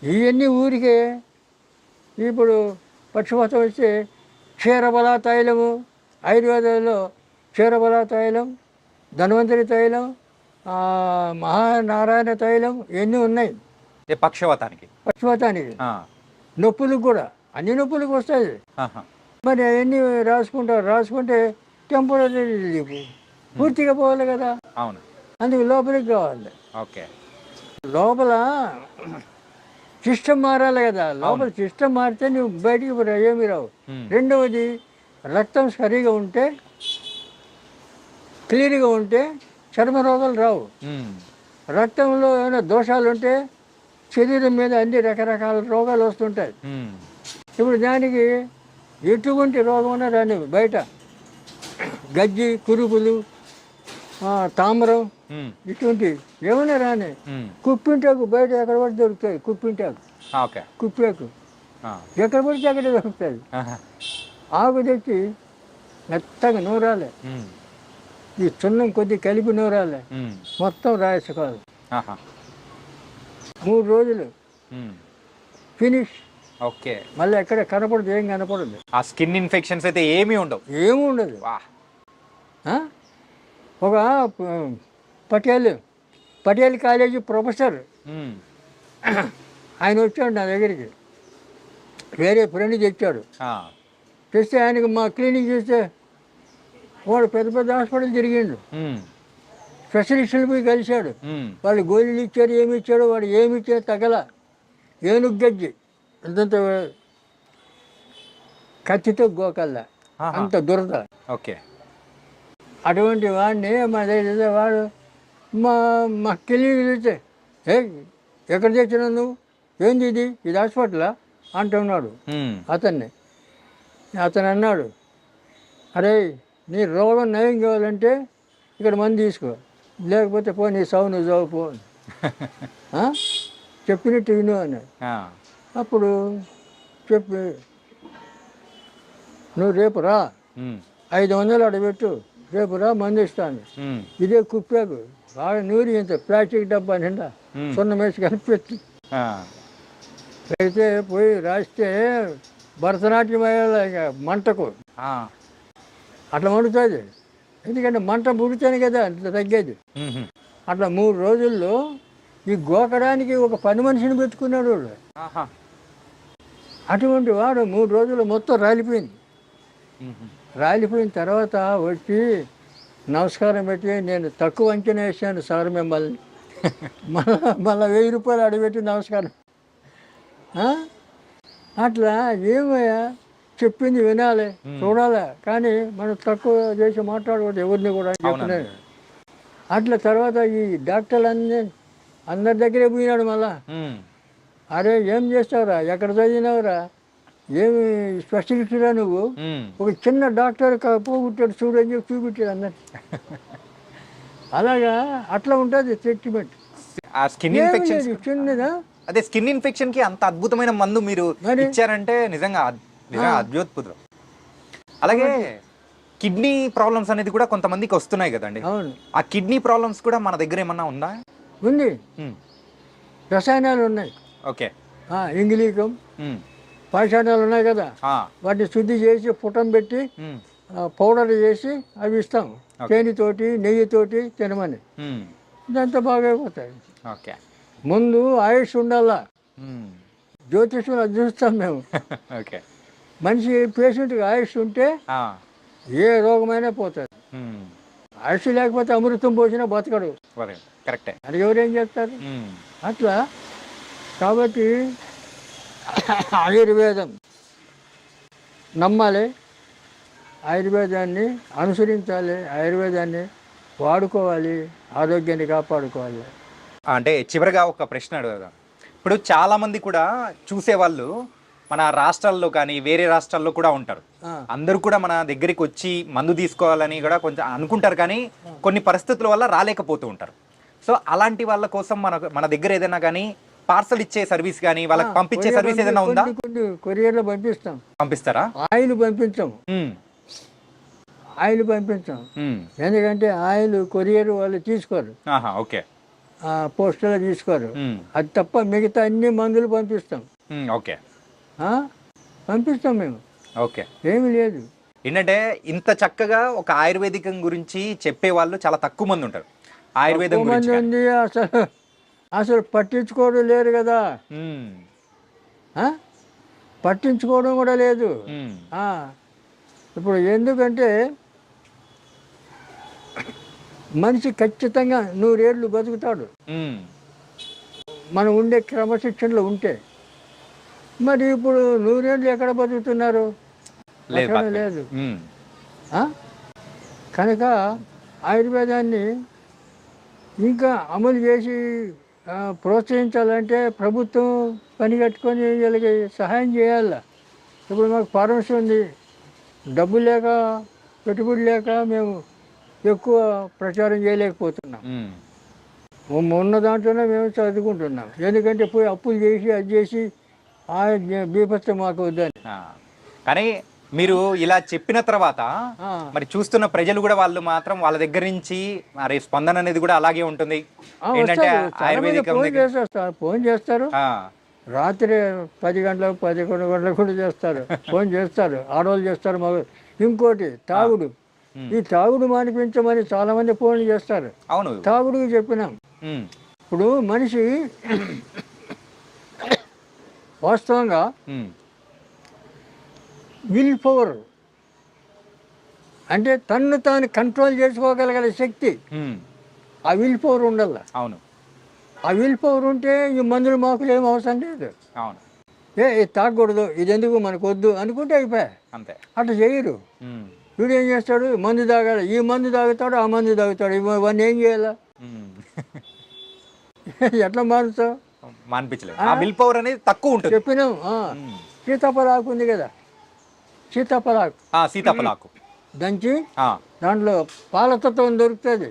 ఇవన్నీ ఊరికే ఇప్పుడు పక్షపాతం వస్తే క్షీరబల తైలము, ఆయుర్వేదంలో క్షీరబల తైలం, ధన్వంతరి తైలం, మహానారాయణ తైలం ఇవన్నీ ఉన్నాయి పక్షవాతానికి. పక్షపాతానికి, నొప్పులకు కూడా, అన్ని నొప్పులకు వస్తాయి. మరి అవన్నీ రాసుకుంటే టెంపరీ రిలీఫ్, పూర్తిగా పోవాలి కదా. అవును. అందుకు లోపలికి కావాలి. ఓకే. లోపల సిస్టమ్ మారాలి కదా, లోపల సిస్టమ్ మారితే నువ్వు బయటికి ఏమి రావు. రెండవది రక్తం సరిగా ఉంటే, క్లియర్గా ఉంటే చర్మ రోగాలు రావు. రక్తంలో ఏమైనా దోషాలు ఉంటే శరీరం మీద అన్ని రకరకాల రోగాలు వస్తుంటాయి. ఇప్పుడు దానికి ఎటువంటి రోగం ఉన్నా రాని, బయట గజ్జి, కురుగులు, తామరం ఇటువంటి ఏమైనా రాని, కుప్పింటాకు బయట ఎక్కడ పడితే దొరుకుతాయి. కుప్పాకు ఎక్కడ పడితే అక్కడ దొరుకుతుంది. ఆకు తెచ్చి మెత్తగా నూరాలి, ఈ చున్నం కొద్ది కలిపి నూరాలి, మొత్తం రాసుకోవాలి. 3 రోజులు ఫినిష్. ఓకే. మళ్ళీ ఎక్కడ కనపడదు, ఏం కనపడదు. ఆ స్కిన్ ఇన్ఫెక్షన్స్ అయితే ఏమీ ఉండవు. ఒక పటేల్ కాలేజీ ప్రొఫెసర్ ఆయన వచ్చాడు నా దగ్గరికి, వేరే ఫ్రెండ్ తెచ్చాడు. తెస్తే ఆయనకు మా క్లినిక్ చూస్తే వాడు పెద్ద పెద్ద హాస్పిటల్ తిరిగిండు, స్పెషలిస్టులు పోయి కలిశాడు. వాళ్ళు గోళీలు ఇచ్చారు, ఏమి ఇచ్చాడు, వాడు ఏమి ఇచ్చాడు తగల. ఏనుగు గజ్జి అంతంత కత్తితో గోకల్లా, అంత దురద. ఓకే. అటువంటి వాడిని మా దగ్గర వాడు మా క్లినిక్ చూస్తే, ఎక్కడ తెచ్చినావు నువ్వు, ఏంది ఇది హాస్పిటలా అంటున్నాడు అతన్ని. అతను అన్నాడు, అరే నీ రోగం నయం కావాలంటే ఇక్కడ మందు తీసుకో, లేకపోతే పో నీ సావు నువ్వు చావు పో, చెప్పినట్టు విను అన్నాడు. అప్పుడు చెప్పి నువ్వు రేపు రా, 500 అడబెట్టు, రేపు రా మందు ఇస్తాను. ఇదే కుప్పాకు బాగా నూరి ఇంత ప్లాస్టిక్ డబ్బా నిండా సున్నం వేసి కనిపెట్టి అయితే పోయి రాస్తే భరతనాట్యం అయ్యేలా మంటకు అట్లా మండుతుంది. ఎందుకంటే మంట పుడితేనే కదా అట్లా తగ్గేది. అట్లా 3 రోజుల్లో ఈ గోకడానికి ఒక పని మనిషిని పెట్టుకున్నాడు వాడు. అటువంటి వాడు 3 రోజులు మొత్తం రాలిపోయింది. రాలిపోయిన తర్వాత వచ్చి నమస్కారం పెట్టి, నేను తక్కువ అంచనా వేసాను సార్ మిమ్మల్ని, మళ్ళీ 1000 రూపాయలు అడగబెట్టి నమస్కారం. అట్లా ఏమయ్యా చెప్పింది వినాలి, చూడాలి, కానీ మనం తక్కువ చేసి మాట్లాడకూడదు ఎవరిని కూడా చెప్తున్నాను. అట్లా తర్వాత ఈ డాక్టర్లు అందరి దగ్గరే పోయినాడు. మళ్ళా అరే ఏం చేస్తావురా, ఎక్కడ చదివినావురా, ఏమి స్పెషలిస్టురా నువ్వు, ఒక చిన్న డాక్టర్ పోగొట్టాడు చూడని చెప్పి చూపించాడు అందరు. అలాగా అట్లా ఉంటుంది ట్రీట్మెంట్. చిన్నదా అదే స్కిన్ ఇన్ఫెక్షన్ కి అంత అద్భుతమైన మందు మీరు ఇచ్చారంటే నిజంగా అద్భుతం. అలాగే కిడ్నీ ప్రాబ్లమ్స్ అనేది కూడా కొంతమందికి వస్తున్నాయి కదండి. ఆ కిడ్నీ ప్రాబ్లమ్స్ కూడా మన దగ్గర ఏమన్నా ఉందా? ఉంది, రసాయనాలు ఉన్నాయి. ఓకే. ఇంగిలీకం పాషాణాలు ఉన్నాయి కదా, వాటిని శుద్ధి చేసి పుటం పెట్టి పౌడర్ చేసి అవి ఇస్తాం, తేనెతోటి నెయ్యితోటి తినమని. ఇదంతా బాగా అయిపోతాయి. ఓకే. ముందు ఆయుష్ ఉండాలా, జ్యోతిష్యం అది చూస్తాం మేము. ఓకే. మనిషి పేషెంట్కి ఆయుష్ ఉంటే ఏ రోగమైనా పోతుంది. ఆయుష్ లేకపోతే అమృతం పోసినా బతకడు. కరెక్టే. అది ఎవరేం చేస్తారు అట్లా. కాబట్టి ఆయుర్వేదం నమ్మాలి, ఆయుర్వేదాన్ని అనుసరించాలి, ఆయుర్వేదాన్ని వాడుకోవాలి, ఆరోగ్యాన్ని కాపాడుకోవాలి. అంటే చివరిగా ఒక ప్రశ్న అడుగుదాం. ఇప్పుడు చాలామంది కూడా చూసేవాళ్ళు మన రాష్ట్రాల్లో కానీ వేరే రాష్ట్రాల్లో కూడా ఉంటారు. అందరూ కూడా మన దగ్గరికి వచ్చి మందు తీసుకోవాలని కూడా కొంచెం అనుకుంటారు, కానీ కొన్ని పరిస్థితుల వల్ల రాలేకపోతూ ఉంటారు. సో అలాంటి వాళ్ళ కోసం మన దగ్గర ఏదైనా కానీ పార్సల్ ఇచ్చే సర్వీస్ కానీ వాళ్ళకి పంపించే సర్వీస్ ఏదైనా ఉందా? కొరియర్లో పంపిస్తాం. పంపిస్తారా? ఆయిల్ పంపించాము, ఆయిల్ పంపించాం. ఎందుకంటే ఆయిల్ కొరియర్ వాళ్ళు తీసుకోరు, ఓకే, పోస్టులో తీసుకోరు. అది తప్ప మిగతా అన్ని మందులు పంపిస్తాం. ఓకే, పంపిస్తాం మేము. ఓకే, ఏమి లేదు. ఏంటంటే ఇంత చక్కగా ఒక ఆయుర్వేదికం గురించి చెప్పే వాళ్ళు చాలా తక్కువ మంది ఉంటారు. ఆయుర్వేదం మంది ఉంది, అసలు పట్టించుకోవడం లేరు కదా, పట్టించుకోవడం కూడా లేదు. ఇప్పుడు ఎందుకంటే మనిషి ఖచ్చితంగా 100 ఏళ్ళు బతుకుతాడు మనం ఉండే క్రమశిక్షణలో ఉంటే. మరి ఇప్పుడు 100 ఏళ్ళు ఎక్కడ బతుకుతున్నారు? లేదు. కనుక ఆయుర్వేదాన్ని ఇంకా అమలు చేసి ప్రోత్సహించాలంటే ప్రభుత్వం పని కట్టుకొని వీళ్ళకి సహాయం చేయాలి. ఇప్పుడు మాకు ఫార్మసీ ఉంది, డబ్బులు లేక పెట్టుబడి లేక మేము ఎక్కువ ప్రచారం చేయలేకపోతున్నాం. ఉన్న దాంట్లోనే మేము చదువుకుంటున్నాం. ఎందుకంటే పోయి అప్పులు చేసి అది చేసి బీభత్సం మాకు వద్దని. కానీ మీరు ఇలా చెప్పిన తర్వాత మరి చూస్తున్న ప్రజలు కూడా వాళ్ళు మాత్రం వాళ్ళ దగ్గర నుంచి మరి స్పందన అనేది కూడా అలాగే ఉంటుంది. ఏంటంటే ఆయుర్వేదిక్ ఫోన్ చేస్తారు, రాత్రి 10 గంటలకు 11 గంటలకు కూడా చేస్తారు, ఫోన్ చేస్తారు, ఆడవాళ్ళు చేస్తారు. మాకు ఇంకోటి తాగుడు, ఈ తాగుడు మానిపించమని చాలా మంది ఫోన్లు చేస్తారు. అవును, తాగుడుకి చెప్పినాం. ఇప్పుడు మనిషి వాస్తవంగా విల్ పవర్ అంటే తన్ను తాను కంట్రోల్ చేసుకోగలిగే శక్తి, ఆ విల్ పవర్ ఉండాల. అవును, ఆ విల్ పవర్ ఉంటే ఈ మందులు మాకులు ఏం అవసరం లేదు. అవును, ఇది తాగకూడదు, ఇది ఎందుకు మనకు వద్దు అనుకుంటే అయిపోయా. అంతే, అట్లా చేయరు. వీడు ఏం చేస్తాడు, మందు తాగాలి, ఈ మందు తాగుతాడు, ఆ మందు తాగుతాడు, ఇవన్నీ ఏం చేయాలా? ఎట్లా మారుతావు? మానిపించలేదు. ఆ విల్ పవర్ అనేది తక్కువ ఉంటుంది. చెప్పినాం. సీతాఫలాకు ఉంది కదా, సీతాఫలాకు దంచి దాంట్లో పాలతత్వం దొరుకుతుంది.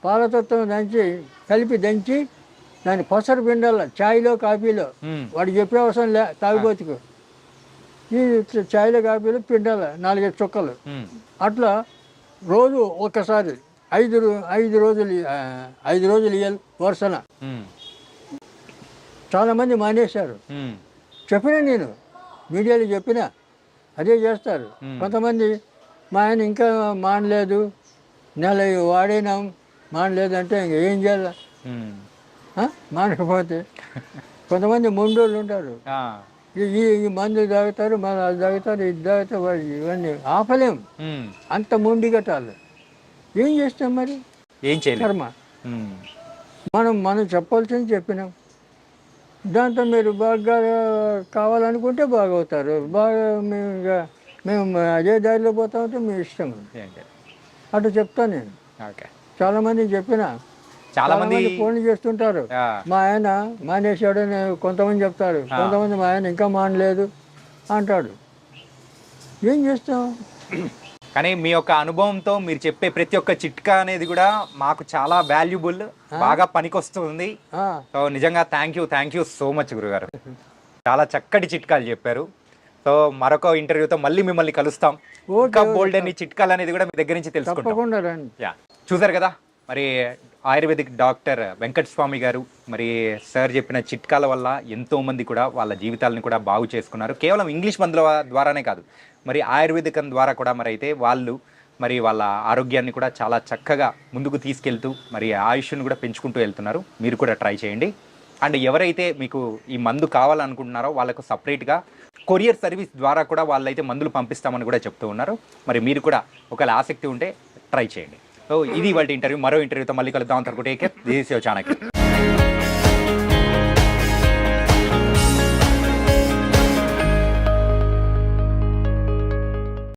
పాలతత్వం కలిపి దంచి దాన్ని పసరు పిండాల ఛాయ్లో కాఫీలో. వాడు చెప్పే అవసరం లే, తాగిపోతుకు ఈ ఛాయ్లో కాఫీలో పిండాల 4-5 చుక్కలు. అట్లా రోజు ఒక్కసారి 5 రోజులు ఇయ్యాలి వరుసన. చాలామంది మానేశారు. చెప్పినా, నేను మీడియాలో చెప్పినా అదే చేస్తారు. కొంతమంది మా ఆయన ఇంకా మానలేదు, నెల వాడినాం మానలేదు అంటే ఇంక ఏం చేయాలి? మానకపోతే కొంతమంది మొండోళ్ళు ఉంటారు, ఈ మందు తాగుతారు, మన అది తాగుతారు, ఇది తాగుతారు, ఇవన్నీ ఆపలేం. అంత మొండి కట్టాలి. ఏం చేస్తాం మరి? ఏం చేయాలి? కర్మ. మనం చెప్పాల్సింది చెప్పినాం. దాంతో మీరు బాగా కావాలనుకుంటే బాగవుతారు, బాగా మేము అదే దారిలో పోతా ఉంటే మీ ఇష్టం. అటు చెప్తాను నేను. చాలామంది చెప్పినా, చాలామంది ఫోన్లు చేస్తుంటారు, మా ఆయన మానేశాడని కొంతమంది చెప్తారు, కొంతమంది మా ఆయన ఇంకా మానలేదు అంటాడు. ఏం చేస్తాం? కానీ మీ యొక్క అనుభవంతో మీరు చెప్పే ప్రతి ఒక్క చిట్కా అనేది కూడా మాకు చాలా వాల్యుబుల్, బాగా పనికొస్తుంది. సో నిజంగా థ్యాంక్ యూ సో మచ్ గురుగారు. చాలా చక్కటి చిట్కాలు చెప్పారు. సో మరొక ఇంటర్వ్యూతో మళ్ళీ మిమ్మల్ని కలుస్తాం. ఇంకా బోల్డ్ అని చిట్కాలు అనేది కూడా మీ దగ్గర నుంచి తెలుసుకుంటాం. చూసారు కదా, మరి ఆయుర్వేదిక్ డాక్టర్ వెంకటస్వామి గారు మరి సార్ చెప్పిన చిట్కాల వల్ల ఎంతోమంది కూడా వాళ్ళ జీవితాలను కూడా బాగు చేసుకున్నారు. కేవలం ఇంగ్లీష్ మందుల ద్వారానే కాదు, మరి ఆయుర్వేదికం ద్వారా కూడా మరి అయితే వాళ్ళు మరి వాళ్ళ ఆరోగ్యాన్ని కూడా చాలా చక్కగా ముందుకు తీసుకెళ్తూ మరి ఆయుష్ను కూడా పెంచుకుంటూ వెళ్తున్నారు. మీరు కూడా ట్రై చేయండి. అండ్ ఎవరైతే మీకు ఈ మందు కావాలనుకుంటున్నారో వాళ్ళకు సపరేట్గా కొరియర్ సర్వీస్ ద్వారా కూడా వాళ్ళైతే మందులు పంపిస్తామని కూడా చెప్తూ ఉన్నారు. మరి మీరు కూడా ఒకవేళ ఆసక్తి ఉంటే ట్రై చేయండి. సో ఇది వాళ్ళ ఇంటర్వ్యూ. మరో ఇంటర్వ్యూతో మళ్ళీ కలుద్దాం. అంతవరకు take care. This is your Chanakya.